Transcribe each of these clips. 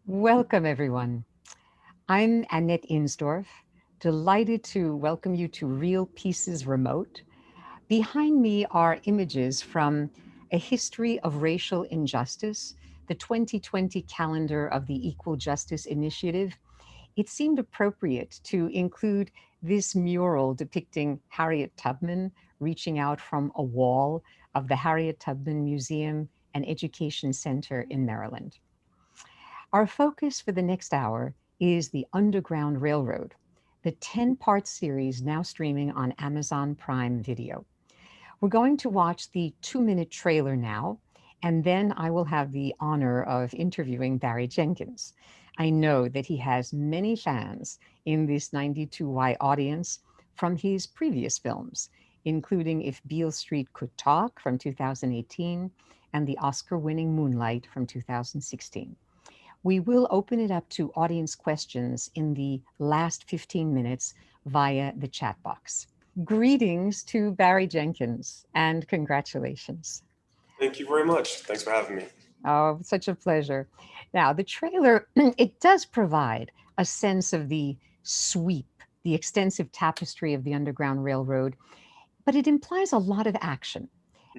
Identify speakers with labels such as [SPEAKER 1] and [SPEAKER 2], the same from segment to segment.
[SPEAKER 1] Welcome, everyone. I'm Annette Insdorf, delighted to welcome you to Real Pieces Remote. Behind me are images from A History of Racial Injustice, the 2020 calendar of the Equal Justice Initiative. It seemed appropriate to include this mural depicting Harriet Tubman reaching out from a wall of the Harriet Tubman Museum and Education Center in Maryland. Our focus for the next hour is the Underground Railroad, the 10-part series now streaming on Amazon Prime Video. We're going to watch the 2-minute trailer now, and then I will have the honor of interviewing Barry Jenkins. I know that he has many fans in this 92Y audience from his previous films, including If Beale Street Could Talk from 2018 and the Oscar-winning Moonlight from 2016. We will open it up to audience questions in the last 15 minutes via the chat box. Greetings to Barry Jenkins and congratulations.
[SPEAKER 2] Thank you very much. Thanks for having me.
[SPEAKER 1] Oh, such a pleasure. Now, the trailer, it does provide a sense of the sweep, the extensive tapestry of the Underground Railroad, but it implies a lot of action.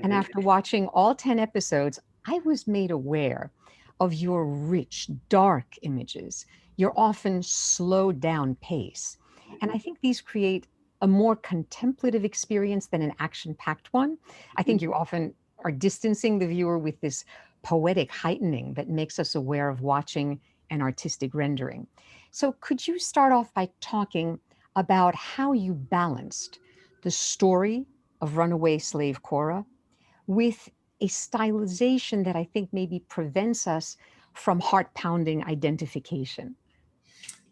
[SPEAKER 1] And after watching all 10 episodes, I was made aware of your rich, dark images, your often slowed down pace. And I think these create a more contemplative experience than an action-packed one. I think you often are distancing the viewer with this poetic heightening that makes us aware of watching an artistic rendering. So could you start off by talking about how you balanced the story of runaway slave Cora with a stylization that I think maybe prevents us from heart-pounding identification?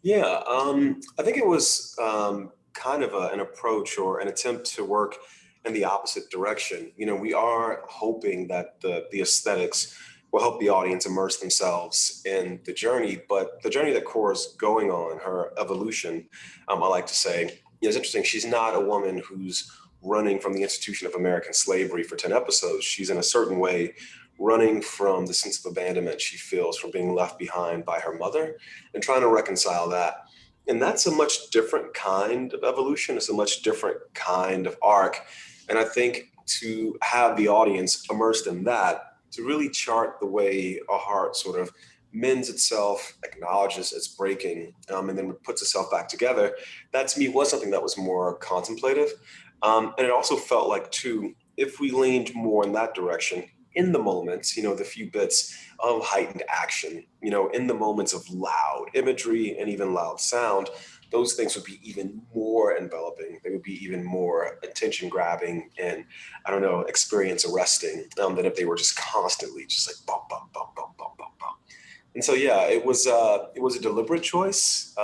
[SPEAKER 2] Yeah, I think it was kind of an approach or an attempt to work in the opposite direction. You know, we are hoping that the aesthetics will help the audience immerse themselves in the journey, but the journey that Cora's going on, her evolution, I like to say, it's interesting. She's not a woman who's running from the institution of American slavery for 10 episodes. She's in a certain way running from the sense of abandonment she feels from being left behind by her mother and trying to reconcile that. And that's a much different kind of evolution. It's a much different kind of arc. And I think to have the audience immersed in that, to really chart the way a heart sort of mends itself, acknowledges its breaking, and then puts itself back together, that to me was something that was more contemplative. And it also felt like, too, if we leaned more in that direction, in the moments, you know, the few bits of heightened action, you know, in the moments of loud imagery and even loud sound, those things would be even more enveloping. They would be even more attention grabbing and, I don't know, experience arresting than if they were just constantly just like bump, bump, bump, bump, bump, bump, bump. And so, yeah, it was a deliberate choice,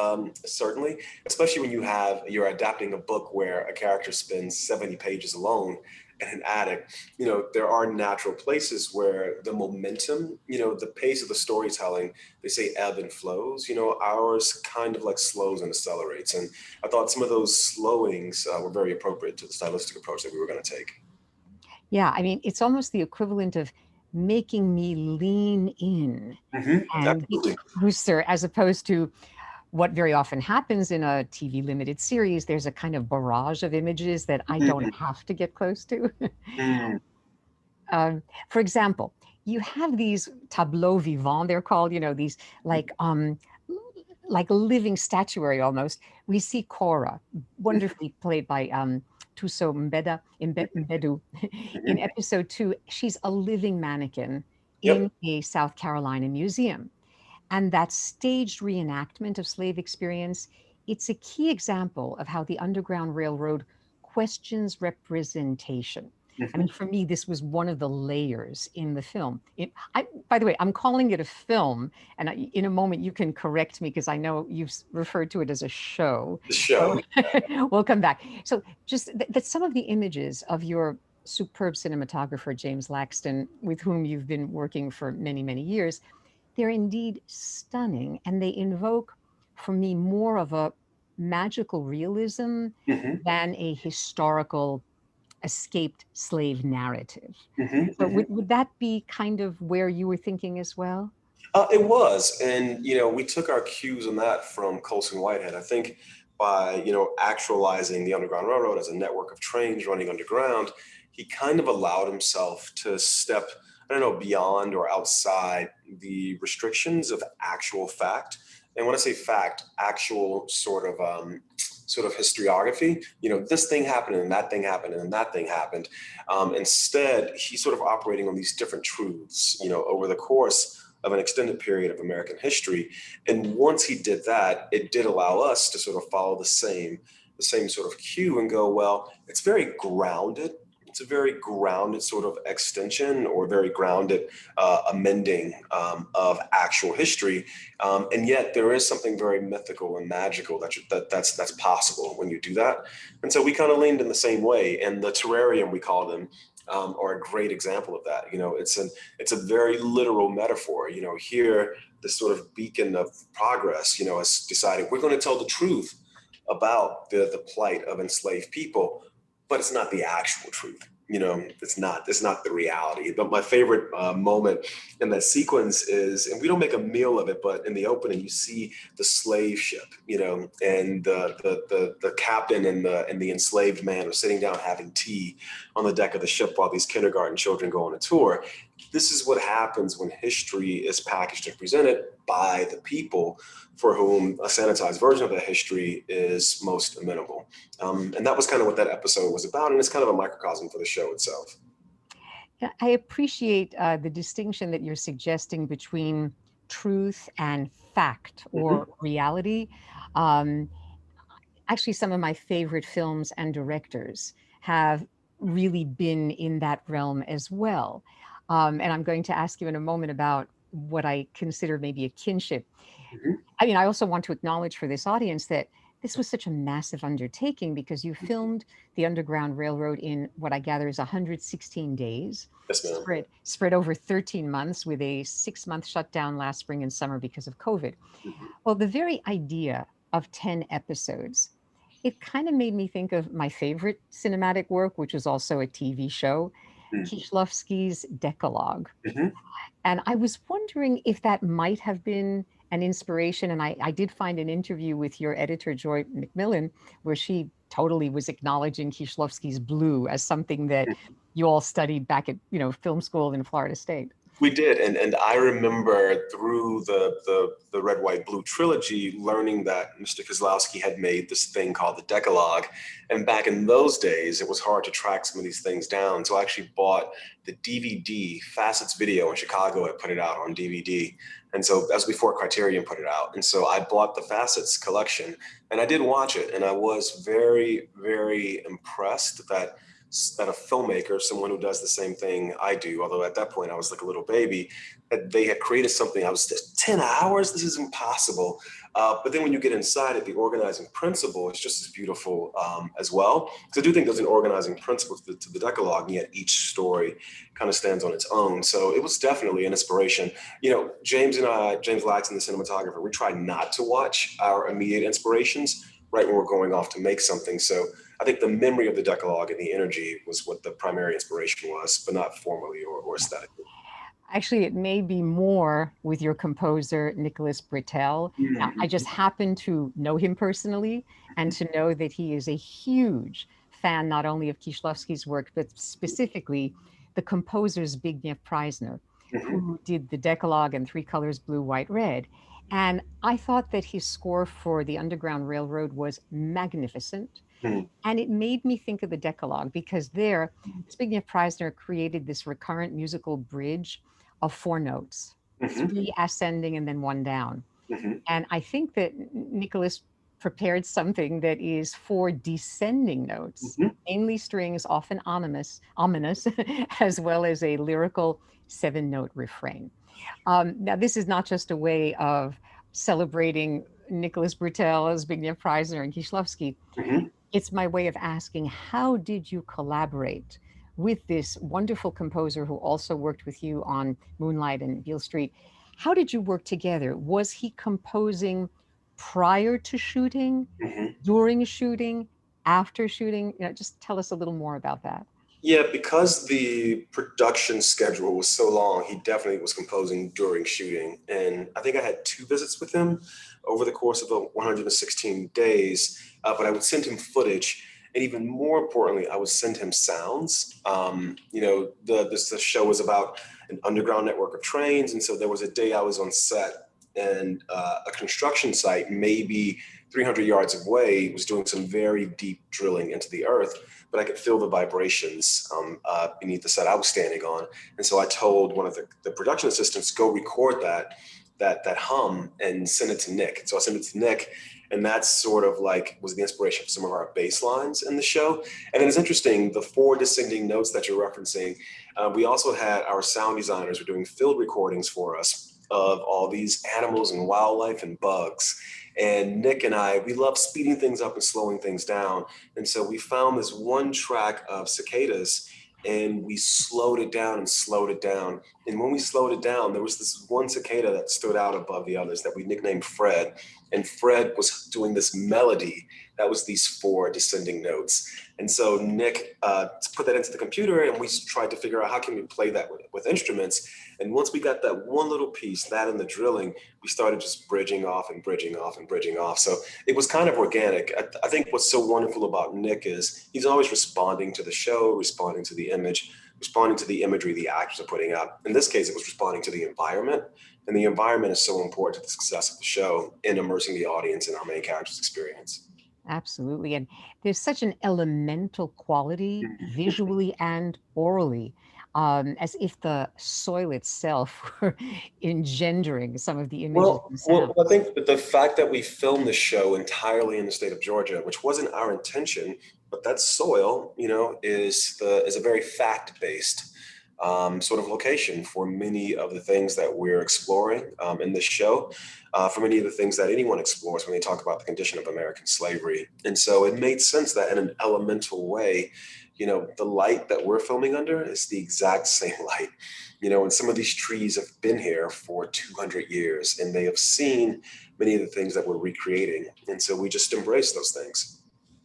[SPEAKER 2] certainly, especially when you're adapting a book where a character spends 70 pages alone in an attic. You know, there are natural places where the momentum, you know, the pace of the storytelling, they say ebb and flows, you know, ours kind of like slows and accelerates. And I thought some of those slowings were very appropriate to the stylistic approach that we were going to take.
[SPEAKER 1] Yeah, I mean, it's almost the equivalent of making me lean in and be
[SPEAKER 2] Absolutely.
[SPEAKER 1] closer, as opposed to what very often happens in a TV limited series. There's a kind of barrage of images that I don't have to get close to.
[SPEAKER 2] Mhm.
[SPEAKER 1] For example, you have these tableaux vivants, they're called, you know, these like living statuary almost. We see Cora, wonderfully played by Tuso Mbedu. In episode 2, she's a living mannequin
[SPEAKER 2] Yep.
[SPEAKER 1] in a South Carolina museum. And that staged reenactment of slave experience, it's a key example of how the Underground Railroad questions representation. I mean,
[SPEAKER 2] Mhm.
[SPEAKER 1] for me, this was one of the layers in the film. By the way, I'm calling it a film, and in a moment you can correct me because I know you've referred to it as a show.
[SPEAKER 2] The
[SPEAKER 1] So
[SPEAKER 2] show.
[SPEAKER 1] we'll come back. So just that some of the images of your superb cinematographer, James Laxton, with whom you've been working for many, many years, they're indeed stunning, and they invoke, for me, more of a magical realism
[SPEAKER 2] Mhm.
[SPEAKER 1] than a historical escaped slave narrative.
[SPEAKER 2] Mhm.
[SPEAKER 1] So
[SPEAKER 2] Mhm.
[SPEAKER 1] would that be kind of where you were thinking as well?
[SPEAKER 2] It was, and we took our cues on that from Colson Whitehead. I think by actualizing the Underground Railroad as a network of trains running underground, he kind of allowed himself to step, I don't know, beyond or outside the restrictions of actual fact. And when I say fact, actual sort of historiography. This thing happened and that thing happened and then that thing happened. Instead, he's sort of operating on these different truths, over the course of an extended period of American history. And once he did that, it did allow us to sort of follow the same sort of cue and go, well, it's very grounded. It's a very grounded sort of extension or very grounded amending of actual history, and yet there is something very mythical and magical that's possible when you do that. And so we kind of leaned in the same way, and the terrarium, we call them, are a great example of that. It's a very literal metaphor. Here, this sort of beacon of progress, has decided we're going to tell the truth about the plight of enslaved people, but it's not the actual truth. It's not the reality. But my favorite moment in that sequence is, and we don't make a meal of it, but in the opening you see the slave ship, and the captain and the enslaved man are sitting down having tea on the deck of the ship while these kindergarten children go on a tour. This is what happens when history is packaged and presented by the people for whom a sanitized version of that history is most amenable. And that was kind of what that episode was about. And it's kind of a microcosm for the show itself.
[SPEAKER 1] I appreciate the distinction that you're suggesting between truth and fact or reality. Um, Actually, some of my favorite films and directors have really been in that realm as well. And I'm going to ask you in a moment about what I consider maybe a kinship.
[SPEAKER 2] Mhm.
[SPEAKER 1] I mean, I also want to acknowledge for this audience that this was such a massive undertaking because you filmed the Underground Railroad in what I gather is 116 days,
[SPEAKER 2] Yes, ma'am.
[SPEAKER 1] spread over 13 months with a 6-month shutdown last spring and summer because of COVID.
[SPEAKER 2] Mhm.
[SPEAKER 1] Well, the very idea of 10 episodes, it kind of made me think of my favorite cinematic work, which was also a TV show, Kieslowski's Decalogue.
[SPEAKER 2] Mhm.
[SPEAKER 1] And I was wondering if that might have been an inspiration. And I did find an interview with your editor, Joy McMillan, where she totally was acknowledging Kieslowski's Blue as something that you all studied back at, film school in Florida State.
[SPEAKER 2] We did, and I remember through the Red, White, Blue trilogy, learning that Mr. Kieslowski had made this thing called the Decalogue. And back in those days, it was hard to track some of these things down. So I actually bought the DVD. Facets Video in Chicago had put it out on DVD, and so that was before Criterion put it out. And so I bought the Facets collection, and I did watch it, and I was very, very impressed that a filmmaker, someone who does the same thing I do, although at that point I was like a little baby, that they had created something. I was just 10 hours, this is impossible. But then when you get inside it, the organizing principle is just as beautiful as well. Because I do think there's an organizing principle to the Decalogue, and yet each story kind of stands on its own. So it was definitely an inspiration. James Laxton, the cinematographer, we try not to watch our immediate inspirations right when we're going off to make something. So I think the memory of the Decalogue and the energy was what the primary inspiration was, but not formally or aesthetically.
[SPEAKER 1] Actually, it may be more with your composer, Nicholas Britell. Now, I just happen to know him personally and to know that he is a huge fan, not only of Kieślowski's work, but specifically the composer Zbigniew Preisner, who did the Decalogue and Three Colors, Blue, White, Red. And I thought that his score for the Underground Railroad was magnificent.
[SPEAKER 2] Mhm.
[SPEAKER 1] And it made me think of the Decalogue because there, Zbigniew Preisner created this recurrent musical bridge of 4 notes,
[SPEAKER 2] Mhm.
[SPEAKER 1] 3 ascending and then 1 down.
[SPEAKER 2] Mhm.
[SPEAKER 1] And I think that Nicholas prepared something that is 4 descending notes,
[SPEAKER 2] Mhm.
[SPEAKER 1] mainly strings, often ominous, as well as a lyrical 7-note refrain. Now, this is not just a way of celebrating Nicholas Britell, Zbigniew Preisner, and Kieślowski.
[SPEAKER 2] Mhm.
[SPEAKER 1] It's my way of asking, how did you collaborate with this wonderful composer who also worked with you on Moonlight and Beale Street? How did you work together? Was he composing prior to shooting,
[SPEAKER 2] Mhm.
[SPEAKER 1] during shooting, after shooting? Just tell us a little more about that.
[SPEAKER 2] Yeah, because the production schedule was so long, he definitely was composing during shooting. And I think I had two visits with him over the course of the 116 days, but I would send him footage. And even more importantly, I would send him sounds. The show was about an underground network of trains. And so there was a day I was on set and a construction site, maybe 300 yards away, was doing some very deep drilling into the earth, but I could feel the vibrations beneath the set I was standing on. And so I told one of the production assistants, go record that hum and send it to Nick. So I sent it to Nick, and that's sort of like was the inspiration for some of our bass lines in the show. And then it's interesting, the four descending notes that you're referencing, we also had our sound designers were doing field recordings for us of all these animals and wildlife and bugs. And Nick and I, we love speeding things up and slowing things down. And so we found this one track of cicadas and we slowed it down and slowed it down. And when we slowed it down, there was this one cicada that stood out above the others that we nicknamed Fred. And Fred was doing this melody that was these four descending notes. And so Nick put that into the computer and we tried to figure out how can we play that with instruments. And once we got that one little piece, that and the drilling, we started just bridging off and bridging off and bridging off. So it was kind of organic. I think what's so wonderful about Nick is he's always responding to the show, responding to the image, responding to the imagery the actors are putting out. In this case, it was responding to the environment. And the environment is so important to the success of the show in immersing the audience in our main character's experience.
[SPEAKER 1] Absolutely. And there's such an elemental quality visually and orally, as if the soil itself were engendering some of the images and sounds.
[SPEAKER 2] I think that the fact that we filmed the show entirely in the state of Georgia, which wasn't our intention, but that soil, is a very fact-based sort of location for many of the things that we're exploring in this show, for many of the things that anyone explores when they talk about the condition of American slavery. And so it made sense that in an elemental way, the light that we're filming under is the exact same light, and some of these trees have been here for 200 years and they have seen many of the things that we're recreating. And so we just embrace those things.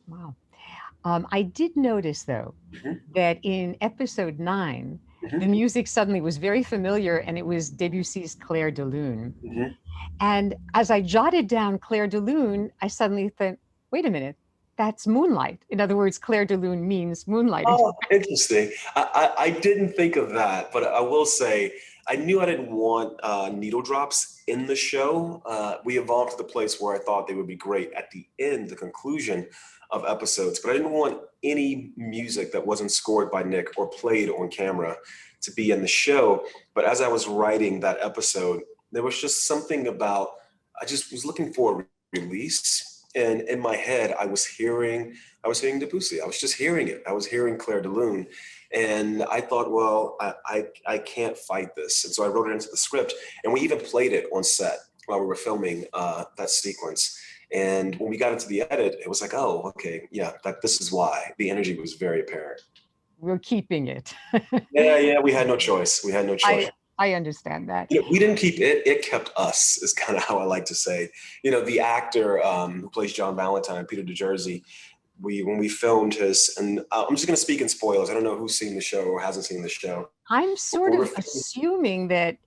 [SPEAKER 1] Wow. I did notice, though, that in episode 9, the music suddenly was very familiar, and it was Debussy's Clair de Lune. And as I jotted down Clair de Lune, I suddenly thought, wait a minute, that's Moonlight. In other words, Clair de Lune means moonlight.
[SPEAKER 2] Oh, interesting. I didn't think of that, but I will say I knew I didn't want needle drops in the show. We evolved to the place where I thought they would be great at the end, the conclusion of episodes, but I didn't want any music that wasn't scored by Nick or played on camera to be in the show. But as I was writing that episode, there was just something about, I just was looking for a release. And in my head, I was hearing Debussy. I was just hearing it. I was hearing Clair de Lune. And I thought, well, I can't fight this. And so I wrote it into the script. And we even played it on set while we were filming that sequence. And when we got into the edit, it was like, oh, okay, yeah, this is why. The energy was very apparent.
[SPEAKER 1] We're keeping it.
[SPEAKER 2] Yeah, we had no choice. We had no choice.
[SPEAKER 1] I understand that.
[SPEAKER 2] We didn't keep it, it kept us, is kind of how I like to say. The actor who plays John Valentine, Peter DeJersey, when we filmed his, and I'm just going to speak in spoilers. I don't know who's seen the show or hasn't seen the show.
[SPEAKER 1] I'm sort of assuming that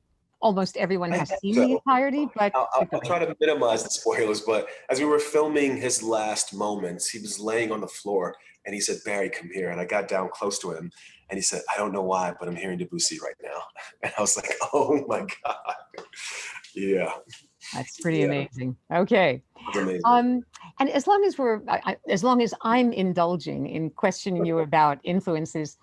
[SPEAKER 1] almost everyone has seen the entirety, but
[SPEAKER 2] I'll try to minimize the spoilers. But as we were filming his last moments, he was laying on the floor and he said, "Barry, come here." And I got down close to him and he said, "I don't know why, but I'm hearing Debussy right now." And I was like, oh my God. Yeah.
[SPEAKER 1] That's pretty amazing. Okay.
[SPEAKER 2] That's amazing.
[SPEAKER 1] And as long as I'm indulging in questioning you about influences,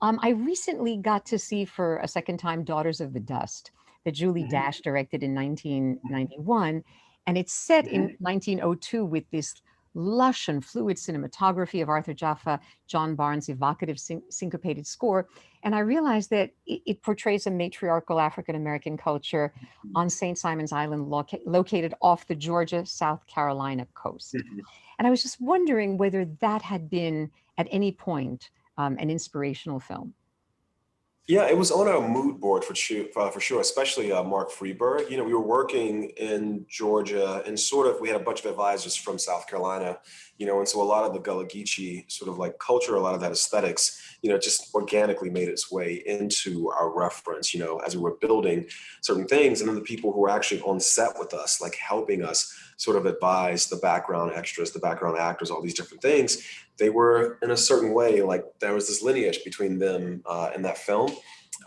[SPEAKER 1] I recently got to see for a second time Daughters of the Dust, that Julie Dash directed in 1991. And it's set in 1902 with this lush and fluid cinematography of Arthur Jaffa, John Barnes' evocative syncopated score. And I realized that it portrays a matriarchal African-American culture on St. Simon's Island, located off the Georgia-South Carolina coast. And I was just wondering whether that had been at any point an inspirational film.
[SPEAKER 2] Yeah, it was on our mood board for sure, especially Mark Freeberg. We were working in Georgia and we had a bunch of advisors from South Carolina and so a lot of the Gullah Geechee sort of like culture, a lot of that aesthetics, just organically made its way into our reference, as we were building certain things. And then the people who were actually on set with us, like helping us sort of advise the background extras, the background actors, all these different things, they were in a certain way, like there was this lineage between them and that film.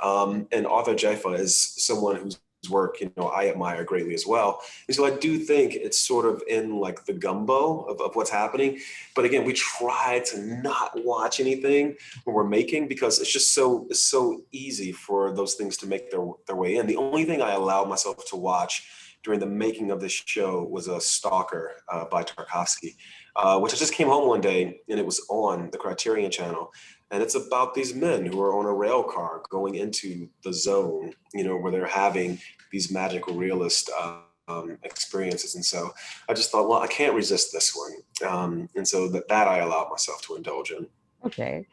[SPEAKER 2] And Arthur Jaffa is someone whose work, I admire greatly as well. And so I do think it's sort of in like the gumbo of what's happening. But again, we try to not watch anything when we're making, because it's so easy for those things to make their way in. The only thing I allowed myself to watch during the making of this show was a Stalker by Tarkovsky, which I just came home one day and it was on the Criterion channel. And it's about these men who are on a rail car going into the zone, where they're having these magical realist experiences. And so I just thought, well, I can't resist this one. And so that I allowed myself to indulge in.
[SPEAKER 1] Okay.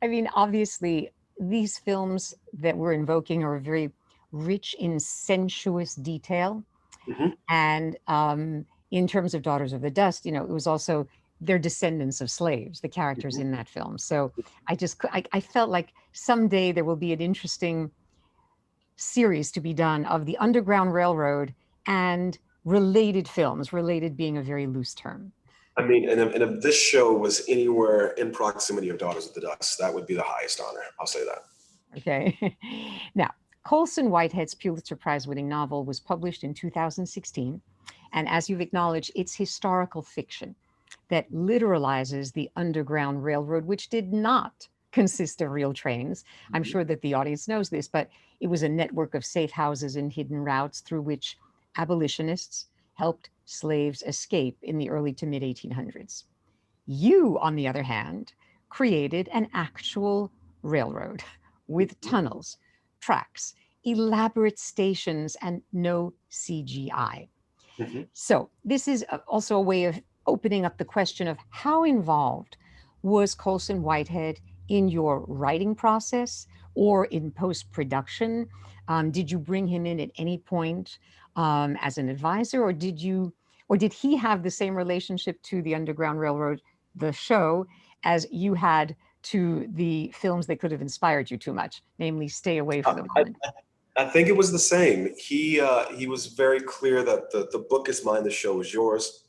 [SPEAKER 1] I mean, obviously, these films that we're invoking are very rich in sensuous detail.
[SPEAKER 2] Mm-hmm.
[SPEAKER 1] And in terms of Daughters of the Dust, it was also they're descendants of slaves, the characters
[SPEAKER 2] Mm-hmm.
[SPEAKER 1] in that film. So I felt like someday there will be an interesting series to be done of the Underground Railroad and related films, related being a very loose term.
[SPEAKER 2] I mean, and if this show was anywhere in proximity of Daughters of the Dust, that would be the highest honor. I'll say that.
[SPEAKER 1] Okay. Now, Colson Whitehead's Pulitzer Prize winning novel was published in 2016. And as you've acknowledged, it's historical fiction that literalizes the Underground Railroad, which did not consist of real trains. I'm sure that the audience knows this, but it was a network of safe houses and hidden routes through which abolitionists helped slaves escape in the early to mid 1800s. You, on the other hand, created an actual railroad with tunnels, tracks, elaborate stations, and no CGI.
[SPEAKER 2] Mm-hmm.
[SPEAKER 1] So this is also a way of opening up the question of how involved was Colson Whitehead in your writing process or in post-production? Did you bring him in at any point as an advisor, or did he have the same relationship to the Underground Railroad, the show, as you had to the films that could have inspired you too much, namely Stay Away for the Moment?
[SPEAKER 2] I think it was the same. He was very clear that the book is mine, the show is yours.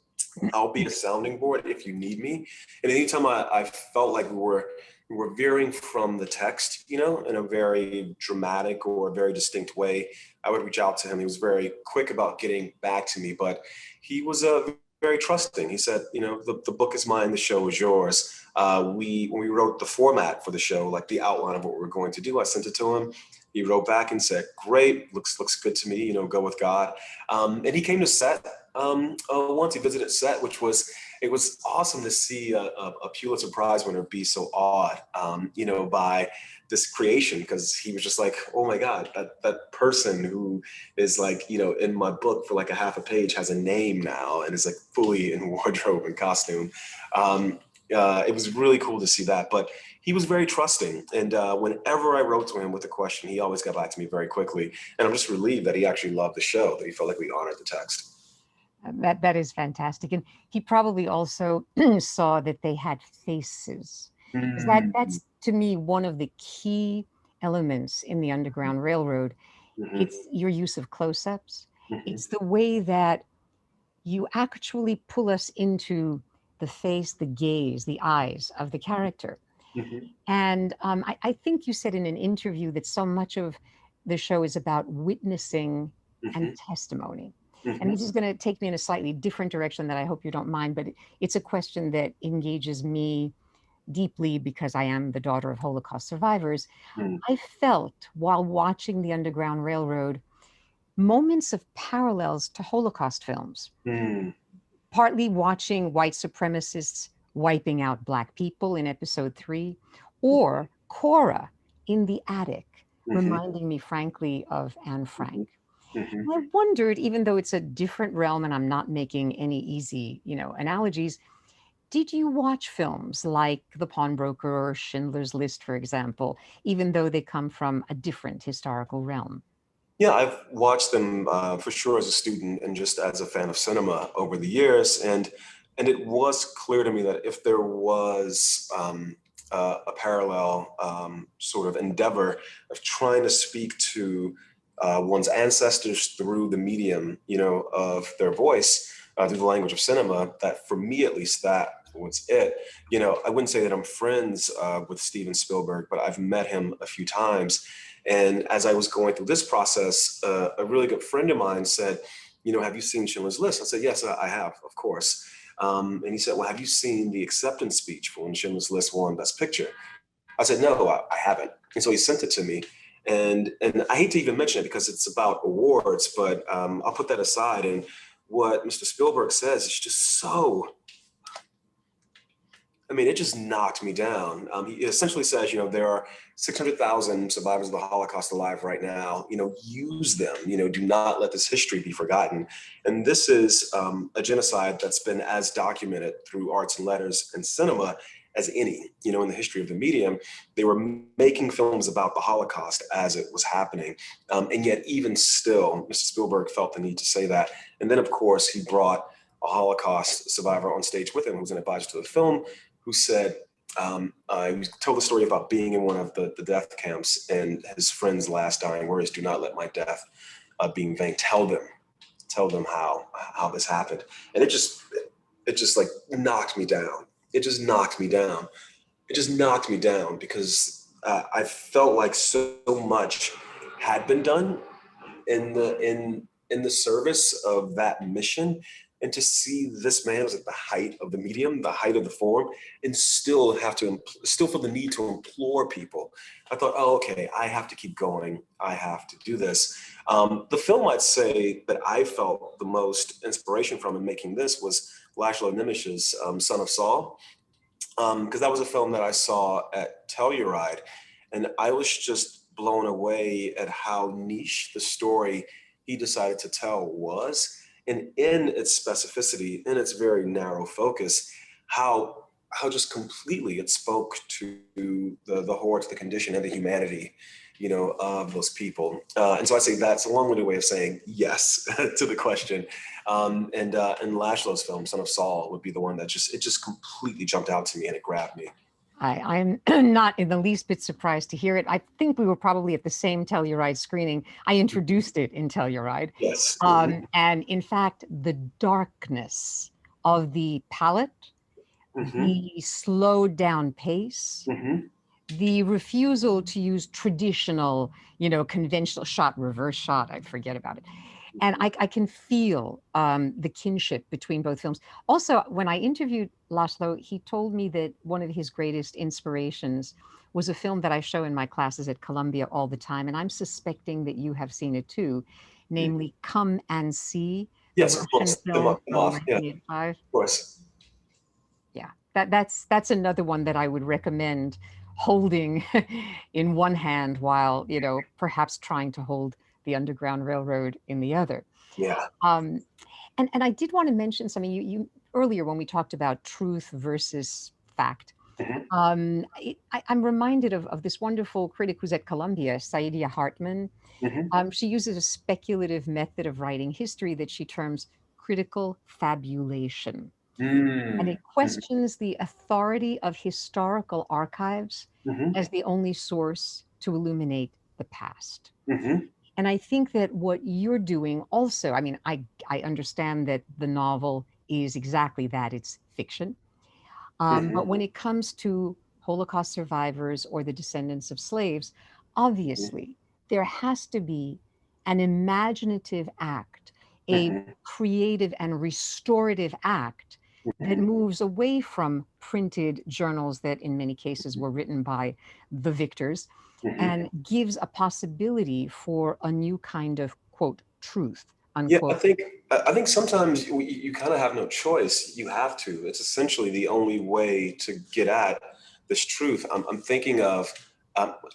[SPEAKER 2] I'll be a sounding board if you need me. And anytime I felt like we were veering from the text, in a very dramatic or a very distinct way, I would reach out to him. He was very quick about getting back to me, but he was very trusting. He said, the book is mine, the show is yours. When we wrote the format for the show, like the outline of what we were going to do, I sent it to him. He wrote back and said, great, looks good to me, go with God. And he came to set once. He visited set, it was awesome to see a Pulitzer Prize winner be so awed, by this creation, because he was just like, oh my God, that person who is like, in my book for like a half a page has a name now and is like fully in wardrobe and costume. It was really cool to see that, but he was very trusting. And whenever I wrote to him with a question, he always got back to me very quickly. And I'm just relieved that he actually loved the show, that he felt like we honored the text.
[SPEAKER 1] That is fantastic. And he probably also saw that they had faces. Because that's, to me, one of the key elements in the Underground Railroad.
[SPEAKER 2] Mm-hmm.
[SPEAKER 1] It's your use of close-ups.
[SPEAKER 2] Mm-hmm.
[SPEAKER 1] It's the way that you actually pull us into the face, the gaze, the eyes of the character.
[SPEAKER 2] Mm-hmm.
[SPEAKER 1] And I think you said in an interview that so much of the show is about witnessing and testimony.
[SPEAKER 2] Mm-hmm.
[SPEAKER 1] And this is going to take me in a slightly different direction that I hope you don't mind, but it's a question that engages me deeply because I am the daughter of Holocaust survivors.
[SPEAKER 2] Mm-hmm.
[SPEAKER 1] I felt while watching the Underground Railroad moments of parallels to Holocaust films, partly watching white supremacists wiping out Black people in episode 3, or Cora in the attic, reminding me, frankly, of Anne Frank.
[SPEAKER 2] Mm-hmm.
[SPEAKER 1] I wondered, even though it's a different realm and I'm not making any easy, analogies, did you watch films like The Pawnbroker or Schindler's List, for example, even though they come from a different historical realm?
[SPEAKER 2] Yeah, I've watched them for sure as a student and just as a fan of cinema over the years. And And it was clear to me that if there was a parallel sort of endeavor of trying to speak to one's ancestors through the medium, of their voice, through the language of cinema, that for me, at least, that was it. I wouldn't say that I'm friends with Steven Spielberg, but I've met him a few times. And as I was going through this process, a really good friend of mine said, have you seen Schindler's List? I said, yes, I have, of course. And he said, well, have you seen the acceptance speech for when Schindler's List won Best Picture? I said, no, I haven't. And so he sent it to me. And I hate to even mention it because it's about awards, but I'll put that aside. And what Mr. Spielberg says is just so, it just knocked me down. He essentially says, there are 600,000 survivors of the Holocaust alive right now. Use them. Do not let this history be forgotten. And this is a genocide that's been as documented through arts and letters and cinema as any. In the history of the medium. They were making films about the Holocaust as it was happening. And yet, even still, Mr. Spielberg felt the need to say that. And then, of course, he brought a Holocaust survivor on stage with him who was an advisor to the film, who said, he told the story about being in one of the death camps and his friend's last dying words, do not let my death be in vain. Tell them how this happened. And it just like knocked me down. It just knocked me down. It just knocked me down because I felt like so much had been done in the service of that mission. And to see this man was at the height of the medium, the height of the form, and still feel the need to implore people. I thought, oh, okay, I have to keep going. I have to do this. The film I'd say that I felt the most inspiration from in making this was Laszlo Nemes's Son of Saul, because that was a film that I saw at Telluride, and I was just blown away at how niche the story he decided to tell was. And in its specificity, in its very narrow focus, how just completely it spoke to the horror, the condition, and the humanity, of those people. And so I'd say that's a long-winded way of saying yes to the question. And Laszlo's film, Son of Saul, would be the one that just completely jumped out to me and it grabbed me.
[SPEAKER 1] I'm not in the least bit surprised to hear it. I think we were probably at the same Telluride screening. I introduced it in Telluride.
[SPEAKER 2] Yes.
[SPEAKER 1] And in fact, the darkness of the palette, the slowed down pace, the refusal to use traditional, conventional shot, reverse shot, I forget about it. And I can feel the kinship between both films. Also, when I interviewed Laszlo, he told me that one of his greatest inspirations was a film that I show in my classes at Columbia all the time, and I'm suspecting that you have seen it too, namely Come and See, the
[SPEAKER 2] Yes, of
[SPEAKER 1] Russian
[SPEAKER 2] course.
[SPEAKER 1] film from
[SPEAKER 2] Off. Yeah,
[SPEAKER 1] 1985.
[SPEAKER 2] of course.
[SPEAKER 1] Yeah, that's another one that I would recommend holding in one hand while, perhaps trying to hold the Underground Railroad in the other.
[SPEAKER 2] Yeah.
[SPEAKER 1] And I did want to mention something you earlier when we talked about truth versus fact. I'm reminded of this wonderful critic who's at Columbia, Saidiya Hartman. She uses a speculative method of writing history that she terms critical fabulation. And it questions the authority of historical archives as the only source to illuminate the past. And I think that what you're doing also, I understand that the novel is exactly that, it's fiction. But when it comes to Holocaust survivors or the descendants of slaves, obviously there has to be an imaginative act, a creative and restorative act that moves away from printed journals that in many cases were written by the victors and gives a possibility for a new kind of, quote, truth,
[SPEAKER 2] Yeah,
[SPEAKER 1] unquote.
[SPEAKER 2] I think sometimes you kind of have no choice. You have to. It's essentially the only way to get at this truth. I'm thinking of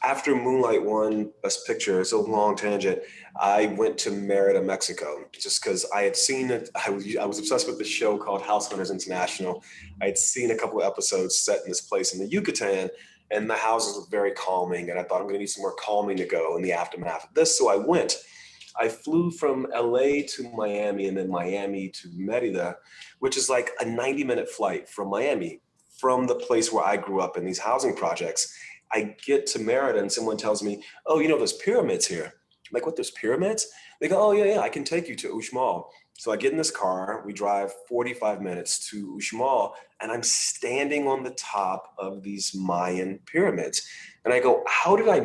[SPEAKER 2] after Moonlight won Best Picture. It's a long tangent. I went to Merida, Mexico, just because I had seen it. I was obsessed with this show called House Hunters International. I had seen a couple of episodes set in this place in the Yucatan, and the houses were very calming. And I thought I'm going to need some more calming to go in the aftermath of this, so I went. I flew from LA to Miami and then Miami to Merida, which is like a 90-minute flight from Miami, from the place where I grew up in these housing projects. I get to Merida and someone tells me, oh, you know, there's pyramids here. I'm like, what, there's pyramids? They go, oh, yeah, I can take you to Uxmal. So I get in this car, we drive 45 minutes to Uxmal, and I'm standing on the top of these Mayan pyramids. And I go, how did I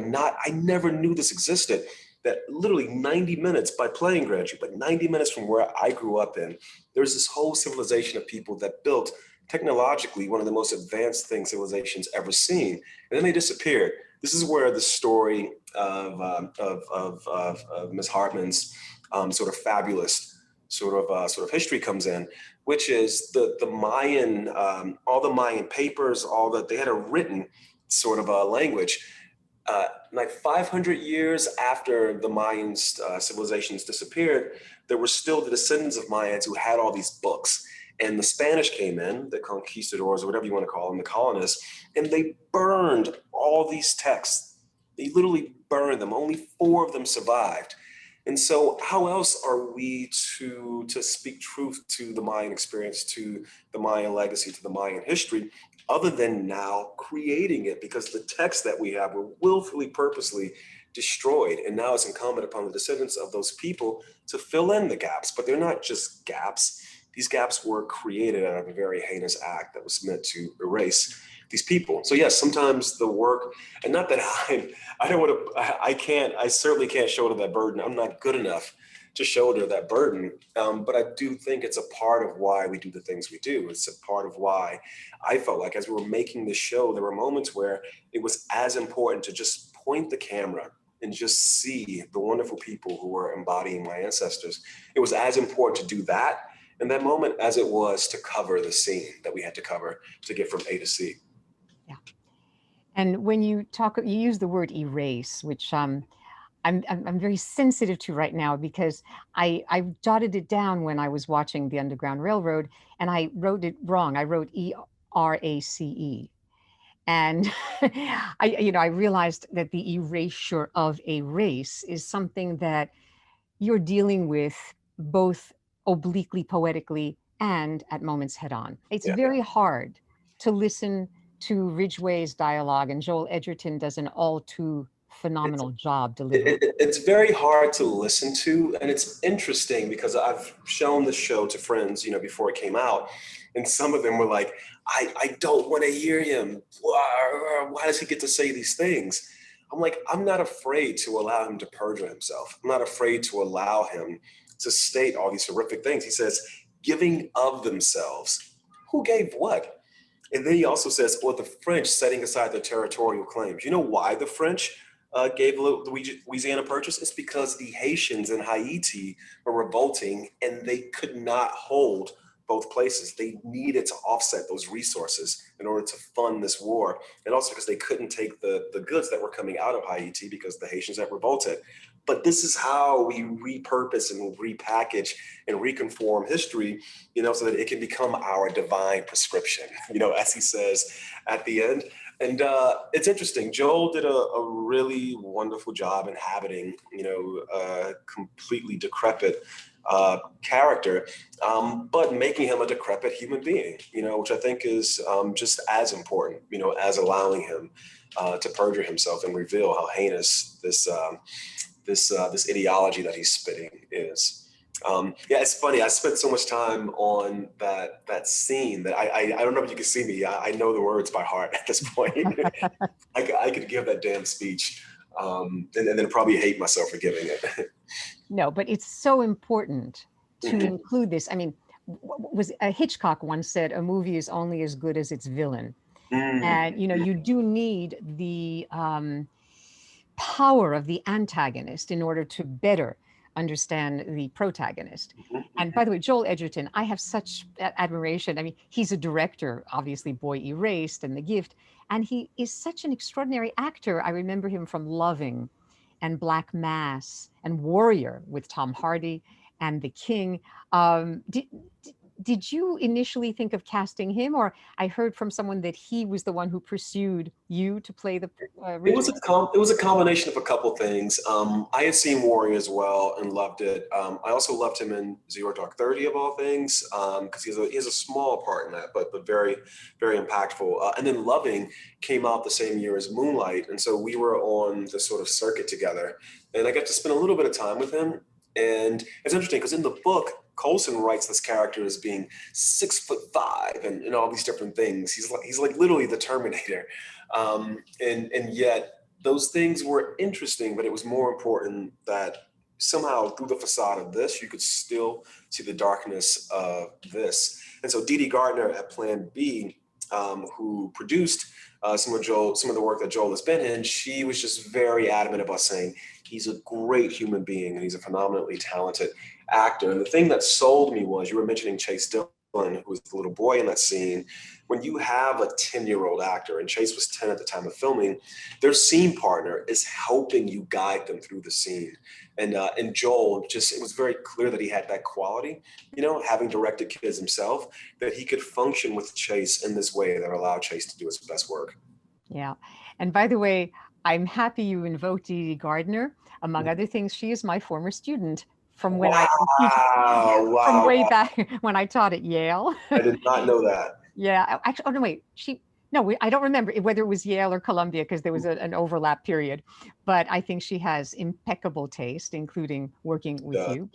[SPEAKER 2] never knew this existed. That literally 90 minutes by plane graduate, but 90 minutes from where I grew up in, there's this whole civilization of people that built technologically one of the most advanced things civilization's ever seen. And then they disappeared. This is where the story of Miss Hartman's sort of fabulous sort of history comes in, which is the Mayan, all the Mayan papers, all that they had a written sort of language. Like 500 years after the Mayans civilizations disappeared, there were still the descendants of Mayans who had all these books. And the Spanish came in, the conquistadors, or whatever you want to call them, the colonists, and they burned all these texts. They literally burned them. Only 4 of them survived. And so how else are we to speak truth to the Mayan experience, to the Mayan legacy, to the Mayan history, other than now creating it? Because the texts that we have were willfully, purposely destroyed. And now it's incumbent upon the descendants of those people to fill in the gaps. But they're not just gaps. These gaps were created out of a very heinous act that was meant to erase these people. So yes, sometimes the work, and not that I don't want to, I certainly can't shoulder that burden. I'm not good enough to shoulder that burden. But I do think it's a part of why we do the things we do. It's a part of why I felt like as we were making this show, there were moments where it was as important to just point the camera and just see the wonderful people who were embodying my ancestors. It was as important to do that in that moment as it was to cover the scene that we had to cover to get from A to C.
[SPEAKER 1] Yeah. And when you talk, you use the word erase, which I'm very sensitive to right now because I jotted it down when I was watching the Underground Railroad and I wrote it wrong. I wrote ERACE. And I realized that the erasure of a race is something that you're dealing with both obliquely, poetically, and at moments head on. It's
[SPEAKER 2] Yeah.
[SPEAKER 1] very hard to listen to Ridgeway's dialogue, and Joel Edgerton does an all too phenomenal job delivering.
[SPEAKER 2] It's very hard to listen to, and it's interesting because I've shown the show to friends, before it came out, and some of them were like, I don't want to hear him. Why does he get to say these things? I'm like, I'm not afraid to allow him to perjure himself. I'm not afraid to allow him to state all these horrific things. He says, giving of themselves. Who gave what? And then he also says, well, the French setting aside their territorial claims. You know why the French gave Louisiana Purchase? It's because the Haitians in Haiti were revolting and they could not hold both places. They needed to offset those resources in order to fund this war. And also because they couldn't take the goods that were coming out of Haiti because the Haitians had revolted. But this is how we repurpose and repackage and reconform history, so that it can become our divine prescription, as he says at the end. And it's interesting. Joel did a really wonderful job inhabiting, a completely decrepit character, but making him a decrepit human being, which I think is just as important, as allowing him to perjure himself and reveal how heinous this ideology that he's spitting is. Yeah, it's funny. I spent so much time on that scene that I don't know if you can see me. I know the words by heart at this point. I could give that damn speech, and then probably hate myself for giving it.
[SPEAKER 1] No, but it's so important to include this. I mean, was Hitchcock once said, a movie is only as good as its villain. And, you do need the power of the antagonist in order to better understand the protagonist. And by the way, Joel Edgerton, I have such admiration. I mean, he's a director, obviously, Boy Erased and The Gift, and he is such an extraordinary actor. I remember him from Loving and Black Mass and Warrior with Tom Hardy and The King. did you initially think of casting him, or I heard from someone that he was the one who pursued you to play the Ridgeway?
[SPEAKER 2] It was a combination of a couple things. I had seen Warrior as well and loved it. I also loved him in Zero Dark 30 of all things, because he has a small part in that, but very, very impactful. And then Loving came out the same year as Moonlight, and so we were on the sort of circuit together, and I got to spend a little bit of time with him. And it's interesting because in the book, Coulson writes this character as being 6'5" and all these different things. He's like literally the Terminator, and yet those things were interesting. But it was more important that somehow through the facade of this, you could still see the darkness of this. And so Dee Dee Gardner at Plan B, who produced some of the work that Joel has been in, she was just very adamant about saying he's a great human being and he's a phenomenally talented actor. And the thing that sold me was, you were mentioning Chase Dillon, who was the little boy in that scene. When you have a 10-year-old actor, and Chase was 10 at the time of filming, their scene partner is helping you guide them through the scene. And Joel, it was very clear that he had that quality, having directed kids himself, that he could function with Chase in this way that allowed Chase to do his best work.
[SPEAKER 1] Yeah. And by the way, I'm happy you invoked Dee Dee Gardner. Among other things, she is my former student from when from way back when I taught at Yale.
[SPEAKER 2] I did not know that.
[SPEAKER 1] Yeah. Actually, oh no, wait. I don't remember whether it was Yale or Columbia because there was an overlap period. But I think she has impeccable taste, including working with you.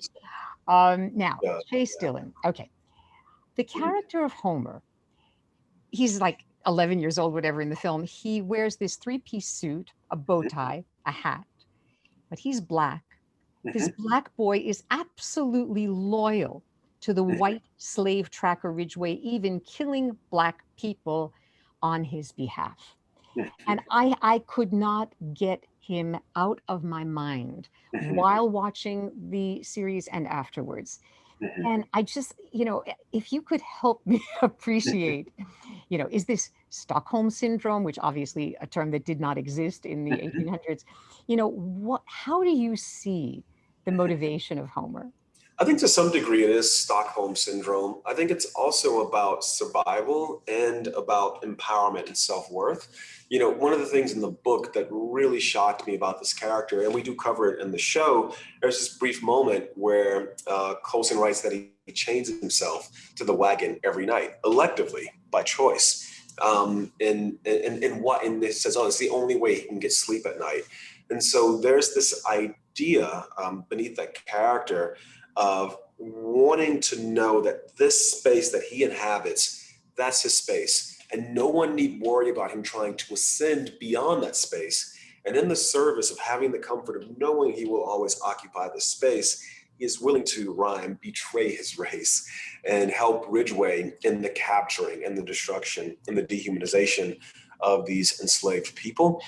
[SPEAKER 1] Now, Chase Dillon. Okay. The character of Homer, he's like 11 years old, whatever, in the film. He wears this 3-piece suit, a bow tie, a hat, but he's black. This black boy is absolutely loyal to the white slave tracker Ridgeway, even killing black people on his behalf. And I could not get him out of my mind while watching the series and afterwards. And I just, if you could help me appreciate, is this Stockholm syndrome, which obviously a term that did not exist in the 1800s, how do you see the motivation of Homer?
[SPEAKER 2] I think to some degree it is Stockholm syndrome. I think it's also about survival and about empowerment and self-worth. One of the things in the book that really shocked me about this character, and we do cover it in the show, there's this brief moment where Coulson writes that he chains himself to the wagon every night, electively, by choice. And he says, it's the only way he can get sleep at night. And so there's this idea beneath that character of wanting to know that this space that he inhabits, that's his space. And no one need worry about him trying to ascend beyond that space. And in the service of having the comfort of knowing he will always occupy the space, he is willing to betray his race and help Ridgeway in the capturing and the destruction and the dehumanization of these enslaved people.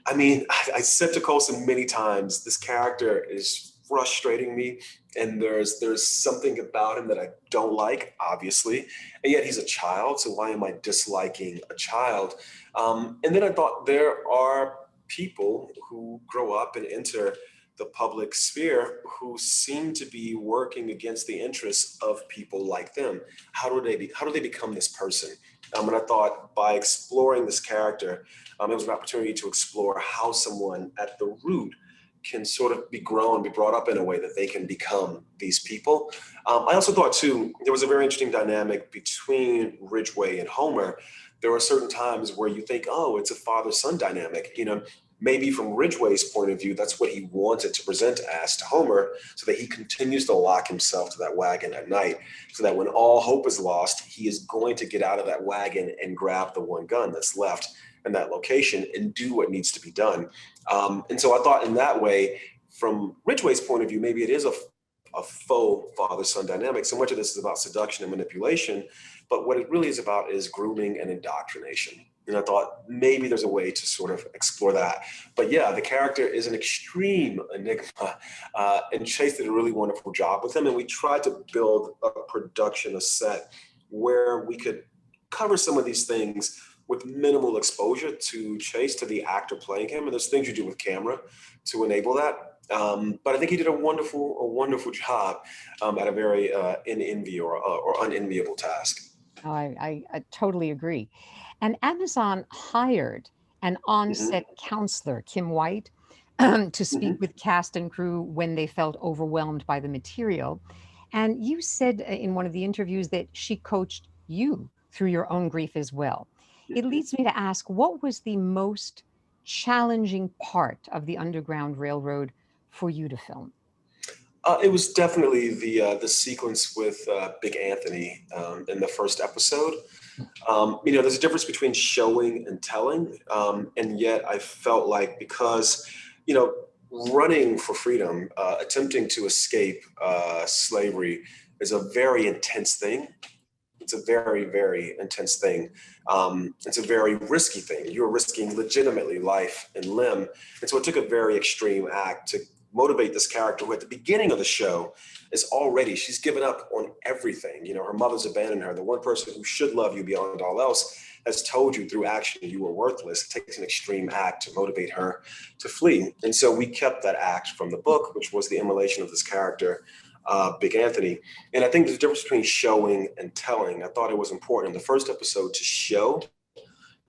[SPEAKER 2] I mean, I said to Coulson many times, this character is frustrating me, and there's something about him that I don't like, obviously, and yet he's a child, so why am I disliking a child? And then I thought, there are people who grow up and enter the public sphere who seem to be working against the interests of people like them. How do they become this person? And I thought, by exploring this character, it was an opportunity to explore how someone at the root can sort of be brought up in a way that they can become these people. I also thought, too, there was a very interesting dynamic between Ridgeway and Homer. There are certain times where you think, it's a father-son dynamic. Maybe from Ridgeway's point of view, that's what he wanted to present as to Homer, so that he continues to lock himself to that wagon at night, so that when all hope is lost, he is going to get out of that wagon and grab the one gun that's left in that location and do what needs to be done. And so I thought, in that way, from Ridgeway's point of view, maybe it is a faux father-son dynamic. So much of this is about seduction and manipulation, but what it really is about is grooming and indoctrination. And I thought maybe there's a way to sort of explore that. But yeah, the character is an extreme enigma, and Chase did a really wonderful job with him. And we tried to build a production, a set, where we could cover some of these things with minimal exposure to Chase, to the actor playing him. And there's things you do with camera to enable that. But I think he did a wonderful job at a very or unenviable task.
[SPEAKER 1] Oh, I totally agree. And Amazon hired an on-set
[SPEAKER 2] Hmm.
[SPEAKER 1] counselor, Kim White, to speak
[SPEAKER 2] Hmm.
[SPEAKER 1] with cast and crew when they felt overwhelmed by the material. And you said in one of the interviews that she coached you through your own grief as well. It leads me to ask, what was the most challenging part of the Underground Railroad for you to film?
[SPEAKER 2] It was definitely the sequence with Big Anthony in the first episode. There's a difference between showing and telling, and yet I felt like because you know running for freedom, attempting to escape slavery is a very intense thing. It's a very, very intense thing. It's a very risky thing. You're risking legitimately life and limb. And so it took a very extreme act to motivate this character who at the beginning of the show is already, she's given up on everything. Her mother's abandoned her. The one person who should love you beyond all else has told you through action you were worthless. It takes an extreme act to motivate her to flee. And so we kept that act from the book, which was the immolation of this character, Big Anthony. And I think there's a difference between showing and telling. I thought it was important in the first episode to show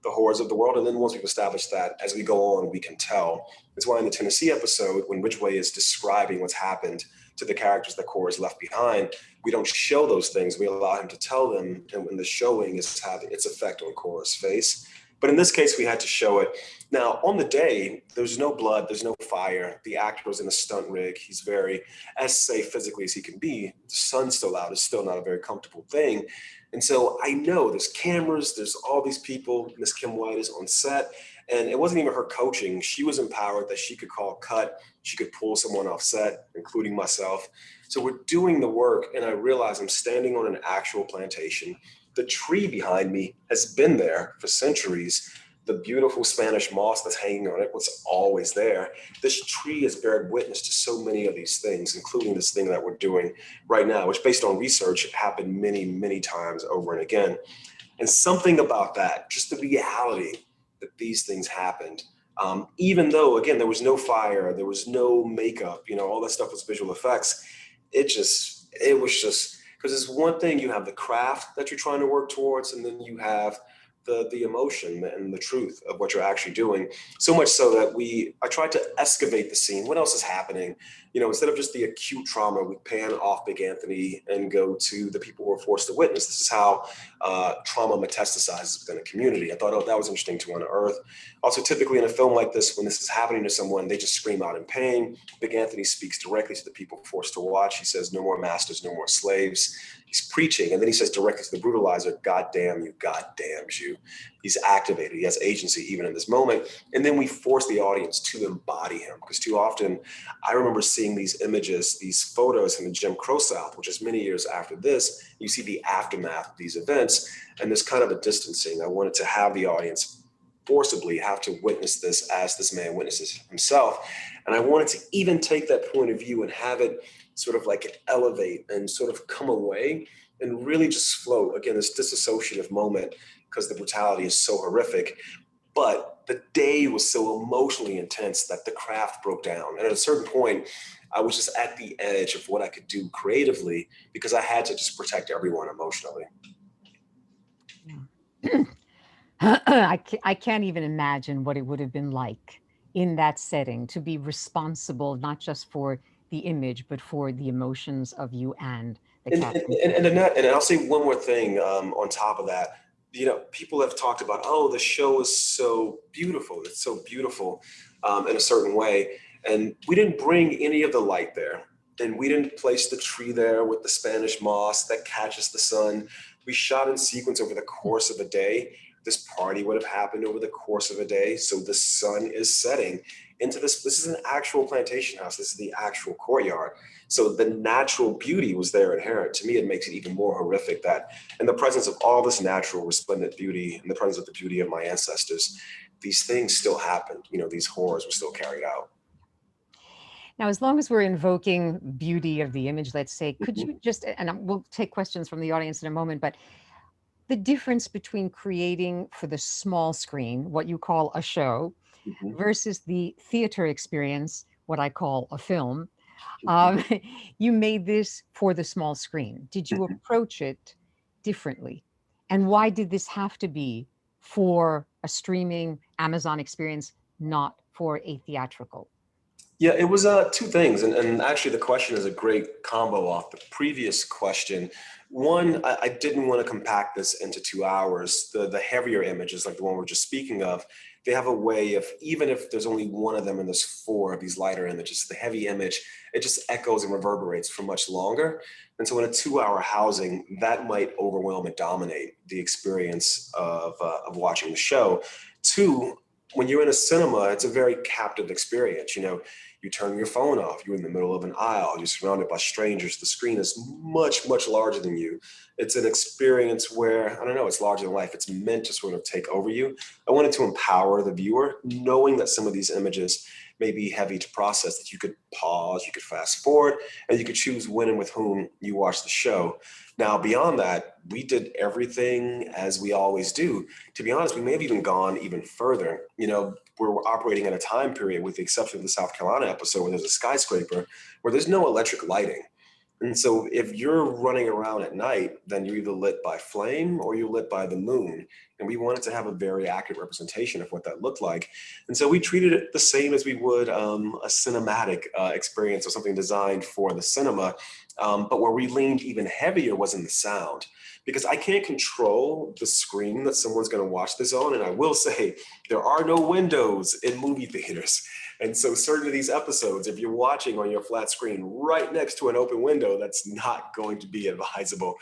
[SPEAKER 2] the horrors of the world. And then once we've established that, as we go on, we can tell. That's why in the Tennessee episode, when Ridgeway is describing what's happened to the characters that Cora has left behind, we don't show those things. We allow him to tell them. And when the showing is having its effect on Cora's face. But in this case, we had to show it. Now, on the day, there's no blood, there's no fire. The actor was in a stunt rig. He's very as safe physically as he can be. The sun's still out. It's still not a very comfortable thing. And so I know there's cameras, there's all these people. Miss Kim White is on set. And it wasn't even her coaching. She was empowered that she could call cut. She could pull someone off set, including myself. So we're doing the work. And I realize I'm standing on an actual plantation. The tree behind me has been there for centuries. The beautiful Spanish moss that's hanging on it was always there. This tree has beared witness to so many of these things, including this thing that we're doing right now, which based on research happened many, many times over and again. And something about that, just the reality that these things happened, even though, again, there was no fire, there was no makeup, all that stuff was visual effects. It was just, because it's one thing you have the craft that you're trying to work towards, and then you have the emotion and the truth of what you're actually doing. So much so that I tried to excavate the scene. What else is happening? Instead of just the acute trauma, we pan off Big Anthony and go to the people who were forced to witness. This is how trauma metastasizes within a community. I thought, oh, that was interesting to unearth. Also, typically in a film like this, when this is happening to someone, they just scream out in pain. Big Anthony speaks directly to the people forced to watch. He says, no more masters, no more slaves. He's preaching, and then he says directly to the brutalizer, God damn you, God damns you. He's activated. He has agency even in this moment. And then we force the audience to embody him, because too often I remember seeing these images, these photos from the Jim Crow South, which is many years after this. You see the aftermath of these events, and there's kind of a distancing. I wanted to have the audience forcibly have to witness this as this man witnesses himself. And I wanted to even take that point of view and have it sort of like it elevate and sort of come away and really just float. Again, this disassociative moment, because the brutality is so horrific. But the day was so emotionally intense that the craft broke down. And at a certain point, I was just at the edge of what I could do creatively, because I had to just protect everyone emotionally.
[SPEAKER 1] Yeah. I can't even imagine what it would have been like in that setting to be responsible not just for the image, but for the emotions of you and the
[SPEAKER 2] And,
[SPEAKER 1] cast
[SPEAKER 2] and,
[SPEAKER 1] and
[SPEAKER 2] and,
[SPEAKER 1] crew.
[SPEAKER 2] and I'll say one more thing on top of that. People have talked about, oh, the show is so beautiful. It's so beautiful in a certain way. And we didn't bring any of the light there. And we didn't place the tree there with the Spanish moss that catches the sun. We shot in sequence over the course of a day. This party would have happened over the course of a day. So the sun is setting into this. This is an actual plantation house. This is the actual courtyard. So the natural beauty was there inherent. To me, it makes it even more horrific that in the presence of all this natural resplendent beauty, in the presence of the beauty of my ancestors, these things still happened. These horrors were still carried out.
[SPEAKER 1] Now, as long as we're invoking beauty of the image, let's say, could you just, and we'll take questions from the audience in a moment, but the difference between creating for the small screen, what you call a show,
[SPEAKER 2] Mhm.
[SPEAKER 1] versus the theater experience what I call a film. Um, you made this for the small screen. Did you approach it differently? And why did this have to be for a streaming Amazon experience, not for a theatrical?
[SPEAKER 2] Yeah, it was two things. And actually, the question is a great combo off the previous question. One, I didn't want to compact this into 2 hours. The heavier images, like the one we're just speaking of, they have a way of, even if there's only one of them and there's four of these lighter images, the heavy image, it just echoes and reverberates for much longer. And so in a 2 hour housing, that might overwhelm and dominate the experience of watching the show. Two, when you're in a cinema, it's a very captive experience. You know, you turn your phone off, you're in the middle of an aisle, you're surrounded by strangers, the screen is much, much larger than you. It's an experience where, I don't know, it's larger than life. It's meant to sort of take over you. I wanted to empower the viewer, knowing that some of these images may be heavy to process, that you could pause, you could fast forward, and you could choose when and with whom you watch the show. Now, beyond that, we did everything as we always do. To be honest, we may have even gone even further. You know, we're operating in a time period, with the exception of the South Carolina episode where there's a skyscraper, where there's no electric lighting. And so if you're running around at night, then you're either lit by flame or you're lit by the moon. And we wanted to have a very accurate representation of what that looked like. And so we treated it the same as we would a cinematic experience or something designed for the cinema. But where we leaned even heavier was in the sound, because I can't control the screen that someone's going to watch this on. And I will say, there are no windows in movie theaters. And so certain of these episodes, if you're watching on your flat screen right next to an open window, that's not going to be advisable.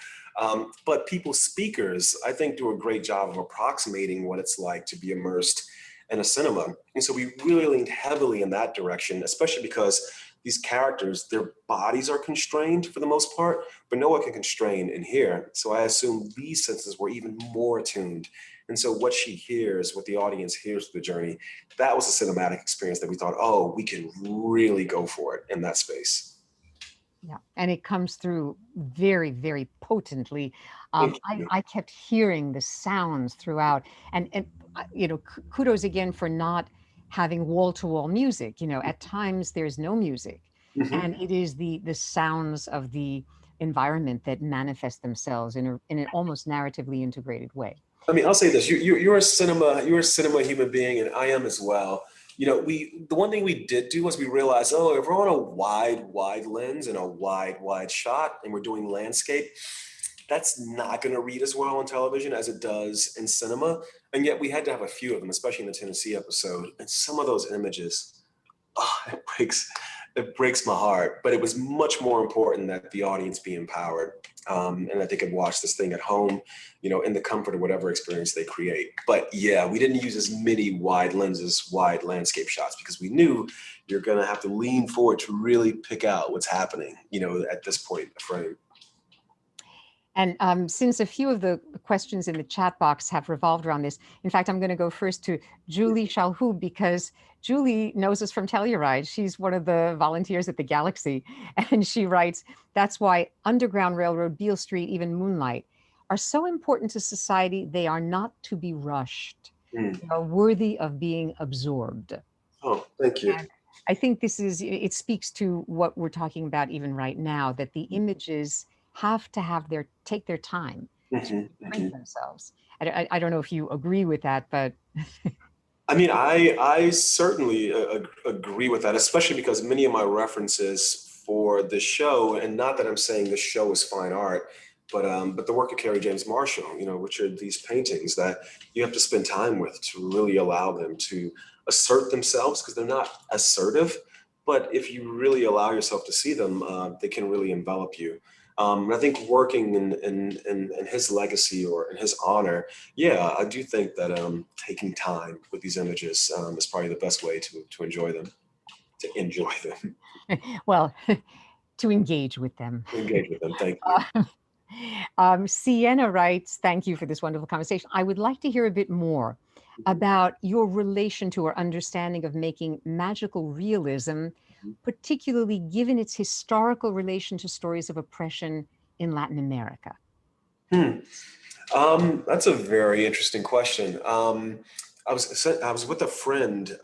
[SPEAKER 2] But people's speakers, I think, do a great job of approximating what it's like to be immersed in a cinema. And so we really leaned heavily in that direction, especially because these characters, their bodies are constrained for the most part, but no one can constrain in here. So I assume these senses were even more attuned. And so what she hears, what the audience hears through the journey, that was a cinematic experience that we thought, oh, we can really go for it in that space.
[SPEAKER 1] Yeah, and it comes through very, very potently.
[SPEAKER 2] Thank you.
[SPEAKER 1] I kept hearing the sounds throughout, and you know, kudos again for not having wall-to-wall music. You know, at times there's no music,
[SPEAKER 2] Mhm.
[SPEAKER 1] and it is the sounds of the environment that manifest themselves in an almost narratively integrated way.
[SPEAKER 2] I mean, I'll say this: you're a cinema human being, and I am as well. You know, the one thing we did do was we realized, oh, if we're on a wide lens and a wide shot, and we're doing landscape, that's not going to read as well on television as it does in cinema. And yet, we had to have a few of them, especially in the Tennessee episode. And some of those images, oh, it breaks my heart. But it was much more important that the audience be empowered, and that they could watch this thing at home, you know, in the comfort of whatever experience they create. But yeah, we didn't use as many wide lenses, wide landscape shots, because we knew you're going to have to lean forward to really pick out what's happening, you know, at this point in the frame.
[SPEAKER 1] And since a few of the questions in the chat box have revolved around this, in fact, I'm going to go first to Julie Shalhoub, because Julie knows us from Telluride. She's one of the volunteers at the Galaxy. And she writes, that's why Underground Railroad, Beale Street, even Moonlight are so important to society. They are not to be rushed.
[SPEAKER 2] Mm.
[SPEAKER 1] They are worthy of being absorbed.
[SPEAKER 2] Oh, thank you.
[SPEAKER 1] And I think it speaks to what we're talking about even right now, that the images have to take their time to
[SPEAKER 2] Hmm.
[SPEAKER 1] print
[SPEAKER 2] Hmm.
[SPEAKER 1] themselves. I don't know if you agree with that, but
[SPEAKER 2] I mean, I certainly agree with that, especially because many of my references for the show, and not that I'm saying the show is fine art, but the work of Kerry James Marshall, you know, which are these paintings that you have to spend time with to really allow them to assert themselves, because they're not assertive, but if you really allow yourself to see them, they can really envelop you. And I think working in his legacy or in his honor, yeah, I do think that taking time with these images is probably the best way to enjoy them, to enjoy them,
[SPEAKER 1] well, to engage with them.
[SPEAKER 2] engage with them. Thank you.
[SPEAKER 1] Sienna writes, thank you for this wonderful conversation. I would like to hear a bit more about your relation to or understanding of making magical realism, particularly given its historical relation to stories of oppression in Latin America.
[SPEAKER 2] Hmm. That's a very interesting question. I was with a friend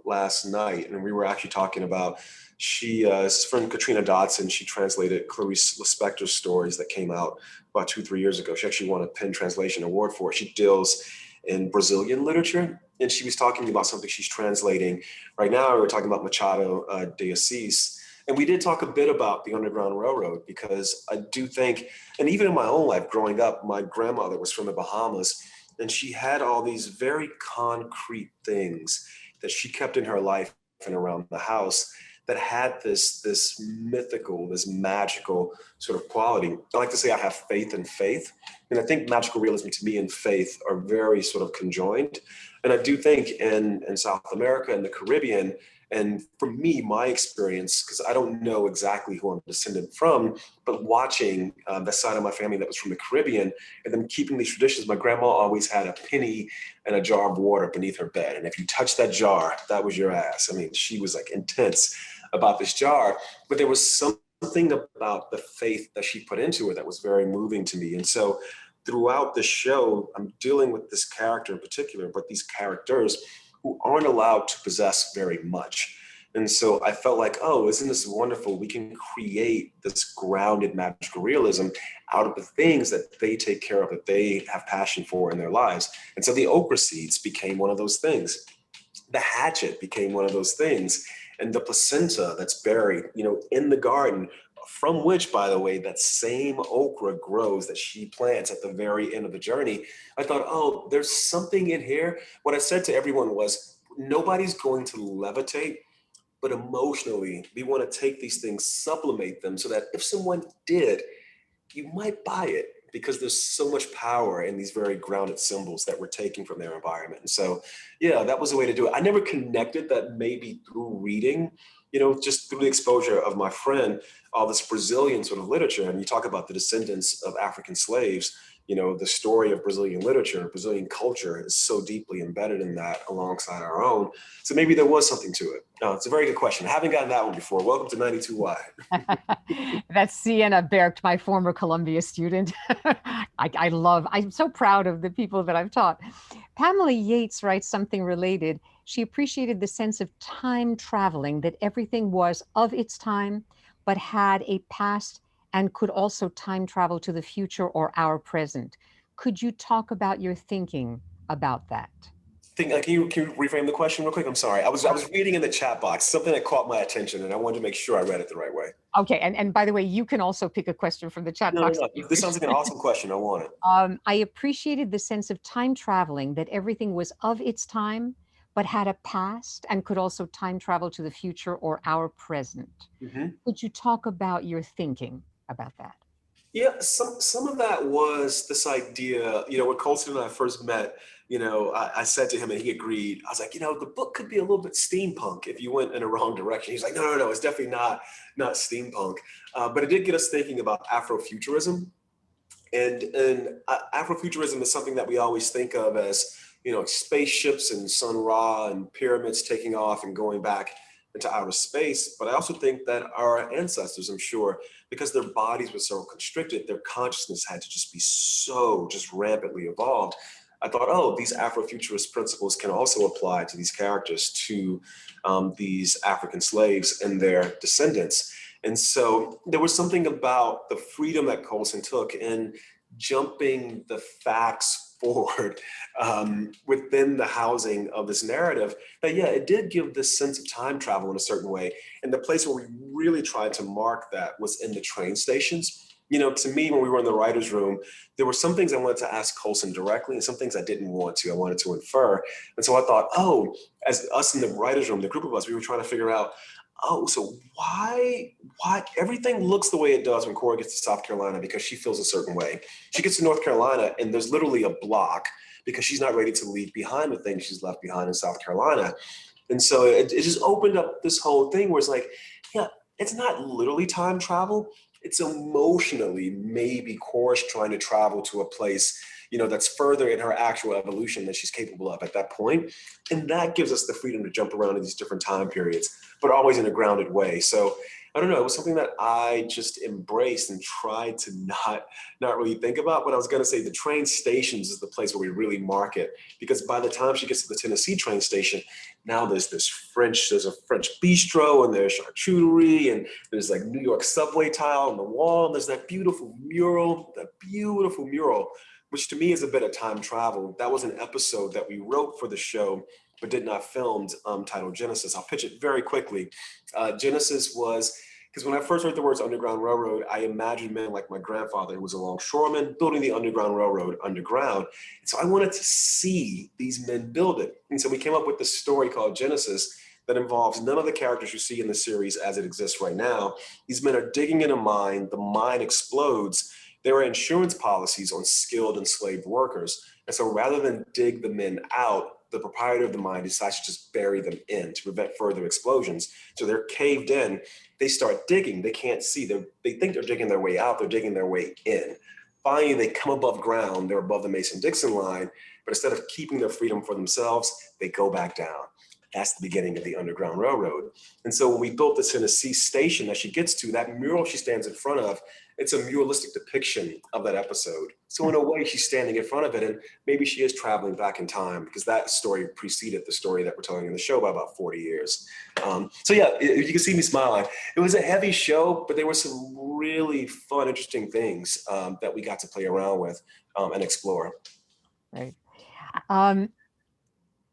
[SPEAKER 2] last night, and we were actually talking about his friend Katrina Dodson. She translated Clarice Lispector's stories that came out about 2-3 years ago. She actually won a PEN Translation Award for it. She deals in Brazilian literature, and she was talking about something she's translating right now. We were talking about Machado de Assis, and we did talk a bit about the Underground Railroad, because I do think, and even in my own life growing up, my grandmother was from the Bahamas, and she had all these very concrete things that she kept in her life and around the house that had this mythical, this magical sort of quality. I like to say I have faith in faith. And I think magical realism to me and faith are very sort of conjoined. And I do think in South America and the Caribbean, and for me, my experience, because I don't know exactly who I'm descended from, but watching the side of my family that was from the Caribbean and then keeping these traditions, my grandma always had a penny and a jar of water beneath her bed. And if you touched that jar, that was your ass. I mean, she was like intense about this jar, but there was something about the faith that she put into it that was very moving to me. And so throughout the show, I'm dealing with this character in particular, but these characters who aren't allowed to possess very much. And so I felt like, oh, isn't this wonderful? We can create this grounded magical realism out of the things that they take care of, that they have passion for in their lives. And so the okra seeds became one of those things. The hatchet became one of those things. And the placenta that's buried, in the garden, from which, by the way, that same okra grows that she plants at the very end of the journey. I thought, oh, there's something in here. What I said to everyone was, nobody's going to levitate, but emotionally, we want to take these things, sublimate them, so that if someone did, you might buy it, because there's so much power in these very grounded symbols that we're taking from their environment. And so, yeah, that was a way to do it. I never connected that maybe through reading, just through the exposure of my friend, all this Brazilian sort of literature. And you talk about the descendants of African slaves, the story of Brazilian literature, Brazilian culture is so deeply embedded in that alongside our own. So maybe there was something to it. It's a very good question. I haven't gotten that one before. Welcome to 92Y.
[SPEAKER 1] That's Sienna Berkt, my former Columbia student. I'm so proud of the people that I've taught. Pamela Yates writes something related. She appreciated the sense of time traveling, that everything was of its time, but had a past and could also time travel to the future or our present. Could you talk about your thinking about that?
[SPEAKER 2] Can you reframe the question real quick? I'm sorry. I was reading in the chat box something that caught my attention, and I wanted to make sure I read it the right way.
[SPEAKER 1] Okay, and by the way, you can also pick a question from the chat box.
[SPEAKER 2] No. This sounds like an awesome question. I want it.
[SPEAKER 1] I appreciated the sense of time traveling, that everything was of its time, but had a past and could also time travel to the future or our present. Mm-hmm. Could you talk about your thinking about that?
[SPEAKER 2] Yeah, some of that was this idea, when Colson and I first met, I said to him and he agreed. I was like, the book could be a little bit steampunk if you went in a wrong direction. He's like, no, it's definitely not steampunk. But it did get us thinking about Afrofuturism. And Afrofuturism is something that we always think of as, spaceships and Sun Ra and pyramids taking off and going back into outer space. But I also think that our ancestors, I'm sure, because their bodies were so constricted, their consciousness had to just be so just rampantly evolved. I thought, oh, these Afrofuturist principles can also apply to these characters, to these African slaves and their descendants. And so there was something about the freedom that Colson took in jumping the facts forward within the housing of this narrative, that, yeah, it did give this sense of time travel in a certain way. And the place where we really tried to mark that was in the train stations. To me, when we were in the writer's room, there were some things I wanted to ask Colson directly and some things I didn't want to. I wanted to infer. And so I thought, oh, as us in the writer's room, the group of us, we were trying to figure out, oh, so why everything looks the way it does when Cora gets to South Carolina, because she feels a certain way. She gets to North Carolina and there's literally a block because she's not ready to leave behind the things she's left behind in South Carolina. And so it just opened up this whole thing where it's like, yeah, it's not literally time travel. It's emotionally maybe Cora's trying to travel to a place that's further in her actual evolution than she's capable of at that point. And that gives us the freedom to jump around in these different time periods, but always in a grounded way. So I don't know, it was something that I just embraced and tried to not really think about. But I was going to say the train stations is the place where we really mark it, because by the time she gets to the Tennessee train station, now there's a French bistro, and there's charcuterie, and there's like New York subway tile on the wall. And there's that beautiful mural, which to me is a bit of time travel. That was an episode that we wrote for the show, but did not film, titled Genesis. I'll pitch it very quickly. Genesis was, because when I first heard the words Underground Railroad, I imagined men like my grandfather, who was a longshoreman, building the Underground Railroad underground. And so I wanted to see these men build it. And so we came up with this story called Genesis that involves none of the characters you see in the series as it exists right now. These men are digging in a mine, the mine explodes. There are insurance policies on skilled enslaved workers. And so rather than dig the men out, the proprietor of the mine decides to just bury them in to prevent further explosions. So they're caved in. They start digging. They can't see. They think they're digging their way out. They're digging their way in. Finally, they come above ground. They're above the Mason-Dixon line. But instead of keeping their freedom for themselves, they go back down. That's the beginning of the Underground Railroad. And so when we built the Tennessee station that she gets to, that mural she stands in front of, it's a muralistic depiction of that episode. So in a way, she's standing in front of it, and maybe she is traveling back in time, because that story preceded the story that we're telling in the show by about 40 years. So yeah, you can see me smiling. It was a heavy show, but there were some really fun, interesting things that we got to play around with and explore.
[SPEAKER 1] Right.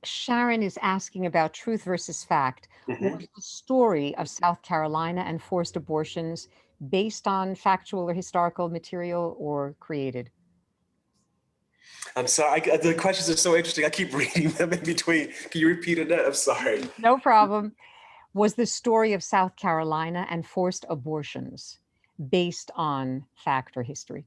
[SPEAKER 1] Sharon is asking about truth versus fact.
[SPEAKER 2] Mm-hmm.
[SPEAKER 1] Was the story of South Carolina and forced abortions based on factual or historical material or created?
[SPEAKER 2] I'm sorry, the questions are so interesting. I keep reading them in between. Can you repeat it? I'm sorry.
[SPEAKER 1] No problem. Was the story of South Carolina and forced abortions based on fact or history?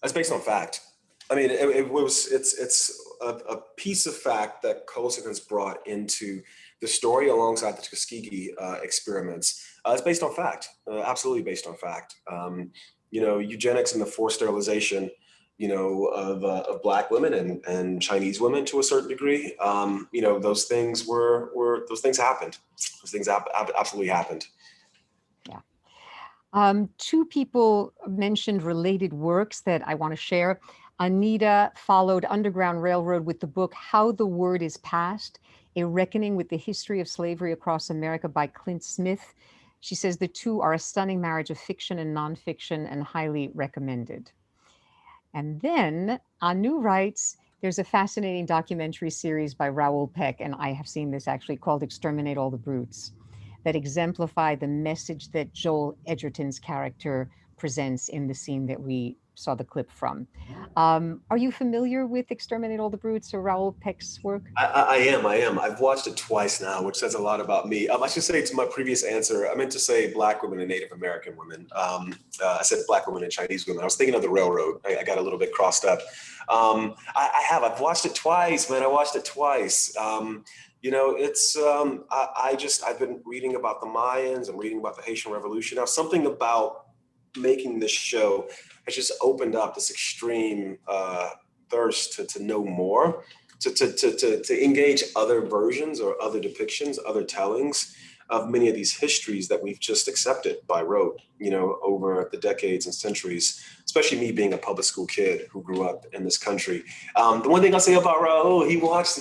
[SPEAKER 2] It's based on fact. I mean, it's a piece of fact that Coulson has brought into the story alongside the Tuskegee experiments. It's based on fact, absolutely based on fact. Eugenics and the forced sterilization, of Black women and Chinese women to a certain degree. Those things happened. Those things absolutely happened.
[SPEAKER 1] Yeah. Two people mentioned related works that I want to share. Anita followed Underground Railroad with the book How the Word is Passed, A Reckoning with the History of Slavery Across America by Clint Smith. She says the two are a stunning marriage of fiction and nonfiction and highly recommended. And then Anu writes, there's a fascinating documentary series by Raoul Peck, and I have seen this actually, called Exterminate All the Brutes, that exemplify the message that Joel Edgerton's character presents in the scene that we saw the clip from. Are you familiar with Exterminate All the Brutes or Raoul Peck's work?
[SPEAKER 2] I am. I've watched it twice now, which says a lot about me. I should say, to my previous answer, I meant to say Black women and Native American women. I said Black women and Chinese women. I was thinking of the railroad. I got a little bit crossed up. I've watched it twice, man. I watched it twice. I've been reading about the Mayans and reading about the Haitian Revolution. Now, something about making this show has just opened up this extreme thirst to know more, to engage other versions or other depictions, other tellings of many of these histories that we've just accepted by rote, over the decades and centuries, especially me being a public school kid who grew up in this country. The one thing I'll say about Raoul, he watched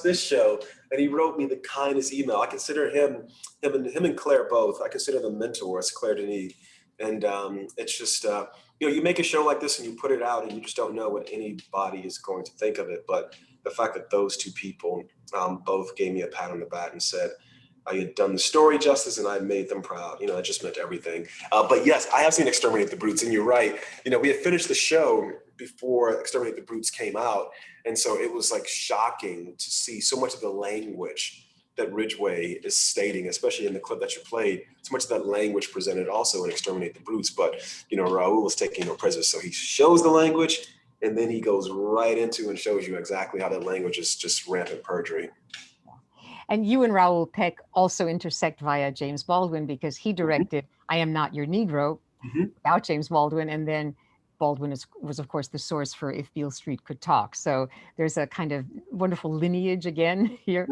[SPEAKER 2] this show and he wrote me the kindest email. I consider him and Claire both, I consider them mentors, Claire Denis. And it's just, you make a show like this and you put it out and you just don't know what anybody is going to think of it. But the fact that those two people both gave me a pat on the back and said I had done the story justice and I made them proud, it just meant everything. But yes, I have seen Exterminate the Brutes, and you're right. We had finished the show before Exterminate the Brutes came out. And so it was like shocking to see so much of the language that Ridgeway is stating, especially in the clip that you played, so much of that language presented also in Exterminate the Brutes. But, Raoul was taking no prisoners. So he shows the language and then he goes right into and shows you exactly how that language is just rampant perjury.
[SPEAKER 1] And you and Raoul Peck also intersect via James Baldwin, because he directed I Am Not Your Negro about James Baldwin. And then Baldwin was, of course, the source for If Beale Street Could Talk. So there's a kind of wonderful lineage again here.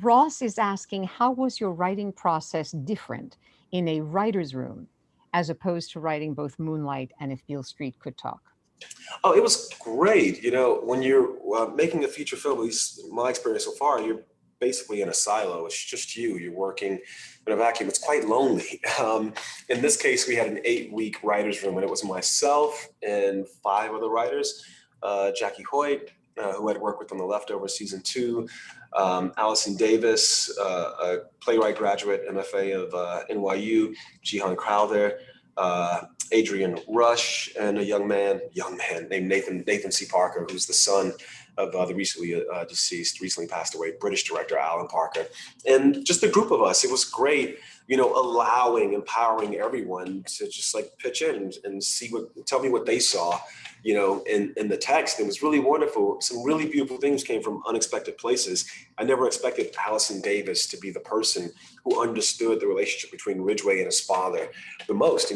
[SPEAKER 1] Ross is asking, how was your writing process different in a writer's room as opposed to writing both Moonlight and If Beale Street Could Talk?
[SPEAKER 2] Oh, it was great. You know, when you're making a feature film, at least my experience so far, you're basically in a silo. It's just you. You're working in a vacuum. It's quite lonely. In this case, we had an 8-week writer's room, and it was myself and 5 other writers, Jackie Hoyt, who had worked with on The Leftovers season 2, Allison Davis, a playwright graduate, MFA of NYU, Jihan Crowther, Adrian Rush, and a young man named Nathan C. Parker, who's the son of the recently deceased, recently passed away British director Alan Parker. And just a group of us. It was great, you know, empowering everyone to just like pitch in and tell me what they saw, you know, in the text. It was really wonderful. Some really beautiful things came from unexpected places. I never expected Allison Davis to be the person who understood the relationship between Ridgeway and his father the most.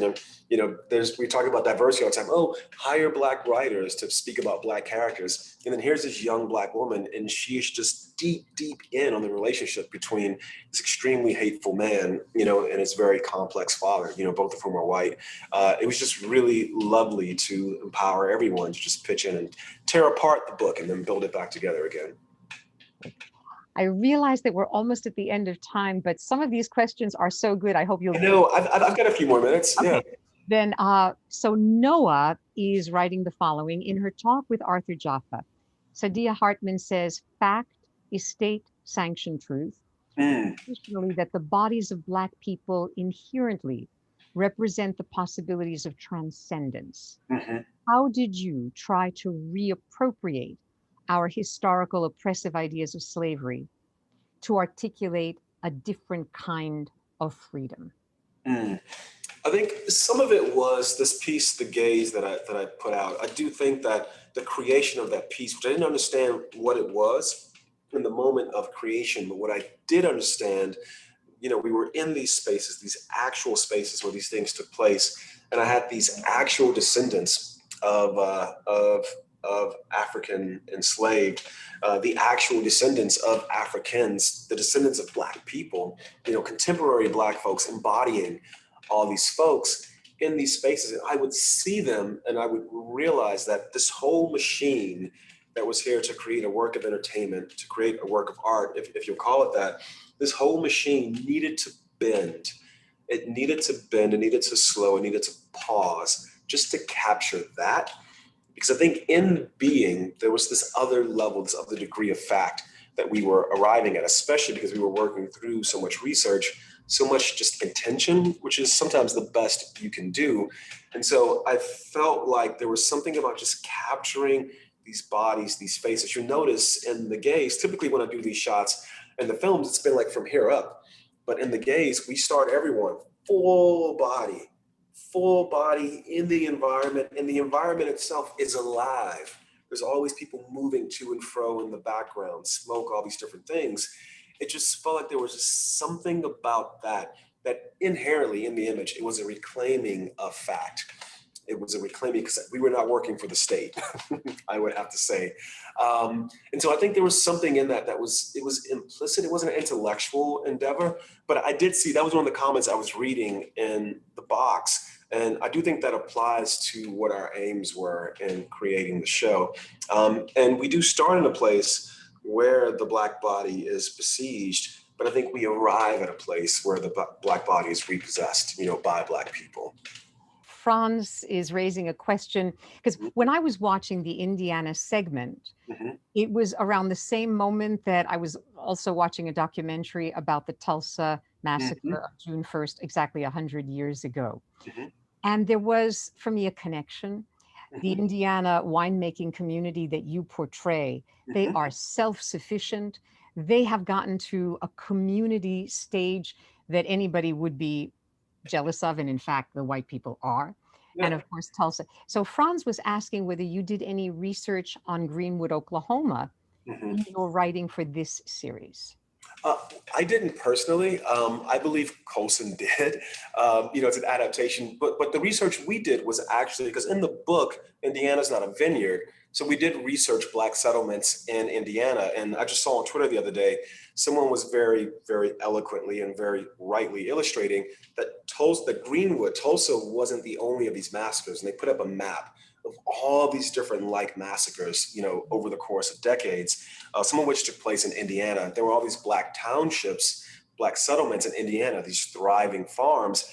[SPEAKER 2] We talk about diversity all the time. Oh, hire Black writers to speak about Black characters. And then here's this young Black woman, and she's just deep in on the relationship between this extremely hateful man, you know, and his very complex father, you know, both of whom are white. It was just really lovely to empower everyone to just pitch in and tear apart the book and then build it back together again.
[SPEAKER 1] I realize that we're almost at the end of time, but some of these questions are so good. I hope you'll.
[SPEAKER 2] No, I've got a few more minutes. Okay. Yeah.
[SPEAKER 1] Then, so Noah is writing the following in her talk with Arthur Jaffa. Sadia Hartman says, fact is state-sanctioned truth. Additionally, that the bodies of Black people inherently represent the possibilities of transcendence. How did you try to reappropriate our historical oppressive ideas of slavery to articulate a different kind of freedom?
[SPEAKER 2] I think some of it was this piece, The Gaze, that I put out. I do think that the creation of that piece, which I didn't understand what it was in the moment of creation, but what I did understand, you know, we were in these spaces, these actual spaces where these things took place, and I had these actual descendants of African enslaved, the actual descendants of Africans, the descendants of Black people, you know, contemporary Black folks embodying all these folks in these spaces. And I would see them and I would realize that this whole machine that was here to create a work of entertainment, to create a work of art, if you'll call it that, this whole machine needed to bend. It needed to bend, it needed to slow, it needed to pause just to capture that. Because I think in being, there was this other level, this other degree of fact that we were arriving at, especially because we were working through so much research, so much just intention, which is sometimes the best you can do. And so I felt like there was something about just capturing these bodies, these faces. You notice in The Gaze, typically when I do these shots in the films, it's been like from here up. But in The Gaze, we start everyone full body in the environment, and the environment itself is alive. There's always people moving to and fro in the background, smoke, all these different things. It just felt like there was just something about that inherently in the image, it was a reclaiming of fact. It was a reclaiming, because we were not working for the state, I would have to say. And so I think there was something in that it was implicit. It wasn't an intellectual endeavor, but I did see, that was one of the comments I was reading in the box. And I do think that applies to what our aims were in creating the show. And we do start in a place where the Black body is besieged, but I think we arrive at a place where the Black body is repossessed, you know, by Black people.
[SPEAKER 1] Franz is raising a question, because when I was watching the Indiana segment, it was around the same moment that I was also watching a documentary about the Tulsa massacre of June 1st, exactly 100 years ago. And there was, for me, a connection. The Indiana winemaking community that you portray, they are self-sufficient. They have gotten to a community stage that anybody would be jealous of, and in fact, the white people are. Yeah. And of course, Tulsa. So Franz was asking whether you did any research on Greenwood, Oklahoma, in your writing for this series.
[SPEAKER 2] Uh, I didn't personally. I believe Colson did. It's an adaptation, but the research we did was actually because in the book, Indiana's not a vineyard, so we did research Black settlements in Indiana. And I just saw on Twitter the other day, someone was very, very eloquently and very rightly illustrating that Greenwood, Tulsa wasn't the only of these massacres, and they put up a map of all these different like massacres, over the course of decades, some of which took place in Indiana. There were all these Black townships, Black settlements in Indiana, these thriving farms.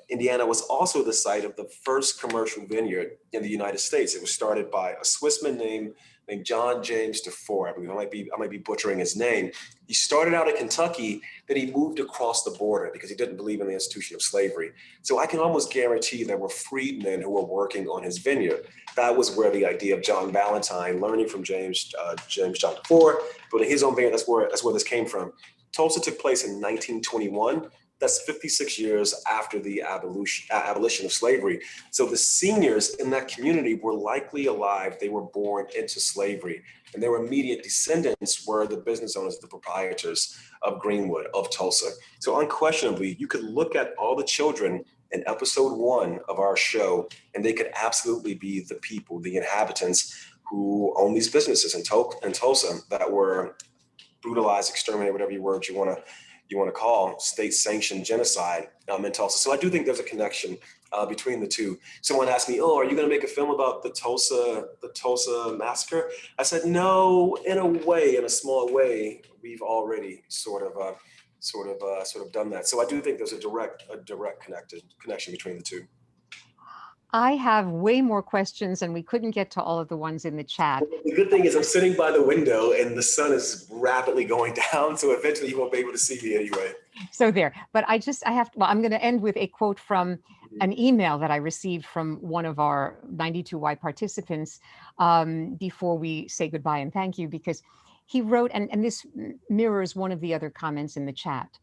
[SPEAKER 2] Indiana was also the site of the first commercial vineyard in the United States. It was started by a Swissman named John James DeFore. I believe I might be butchering his name. He started out in Kentucky, then he moved across the border because he didn't believe in the institution of slavery. So I can almost guarantee there were freedmen who were working on his vineyard. That was where the idea of John Valentine, learning from James John DeFore, building his own vineyard. That's where this came from. Tulsa took place in 1921. That's 56 years after the abolition of slavery. So the seniors in that community were likely alive. They were born into slavery, and their immediate descendants were the business owners, the proprietors of Greenwood, of Tulsa. So unquestionably, you could look at all the children in episode 1 of our show, and they could absolutely be the people, the inhabitants who own these businesses in Tulsa that were brutalized, exterminated, whatever word you want to call state-sanctioned genocide in Tulsa. So I do think there's a connection between the two. Someone asked me, "Oh, are you going to make a film about the Tulsa massacre?" I said, "No, in a small way, we've already sort of done that." So I do think there's a direct connection between the two.
[SPEAKER 1] I have way more questions, and we couldn't get to all of the ones in the chat.
[SPEAKER 2] The good thing is I'm sitting by the window and the sun is rapidly going down, so eventually you won't be able to see me anyway.
[SPEAKER 1] So there, but I'm going to end with a quote from an email that I received from one of our 92Y participants before we say goodbye and thank you, because he wrote, and this mirrors one of the other comments in the chat,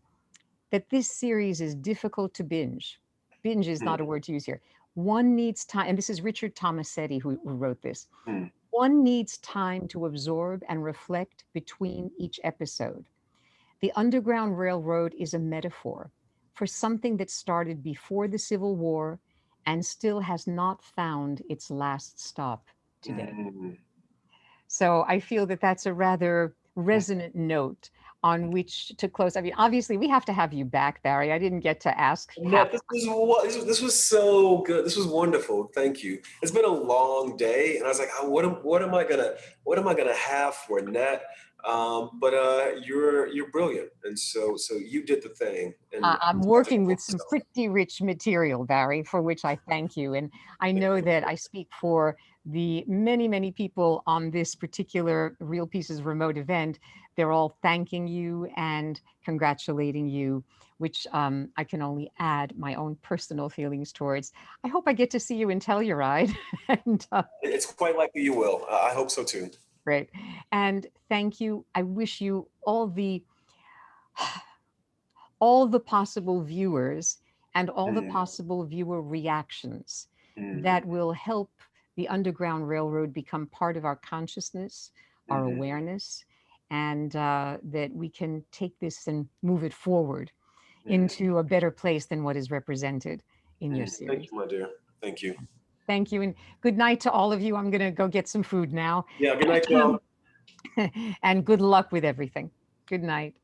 [SPEAKER 1] that this series is difficult to binge. Binge is not a word to use here. One needs time, and this is Richard Tomasetti who wrote this. One needs time to absorb and reflect between each episode. The Underground Railroad is a metaphor for something that started before the Civil War and still has not found its last stop today. So I feel that that's a rather resonant note on which to close. I mean, obviously, we have to have you back, Barry. I didn't get to ask.
[SPEAKER 2] No, this was so good. This was wonderful. Thank you. It's been a long day, and I was like, oh, what am I gonna have for Annette? But you're brilliant, and so you did the thing. And
[SPEAKER 1] I'm working with some pretty rich material, Barry, for which I thank you. And I know that I speak for the many people on this particular Real Pieces remote event. They're all thanking you and congratulating you, which I can only add my own personal feelings towards. I hope I get to see you in Telluride. And
[SPEAKER 2] it's quite likely you will. I hope so too.
[SPEAKER 1] Great. And thank you. I wish you all the possible viewers and all the possible viewer reactions that will help the Underground Railroad become part of our consciousness, our awareness, and that we can take this and move it forward into a better place than what is represented in your series.
[SPEAKER 2] Thank you, my dear. Thank you.
[SPEAKER 1] Thank you. And good night to all of you. I'm going to go get some food now.
[SPEAKER 2] Yeah, good night, y'all.
[SPEAKER 1] And good luck with everything. Good night.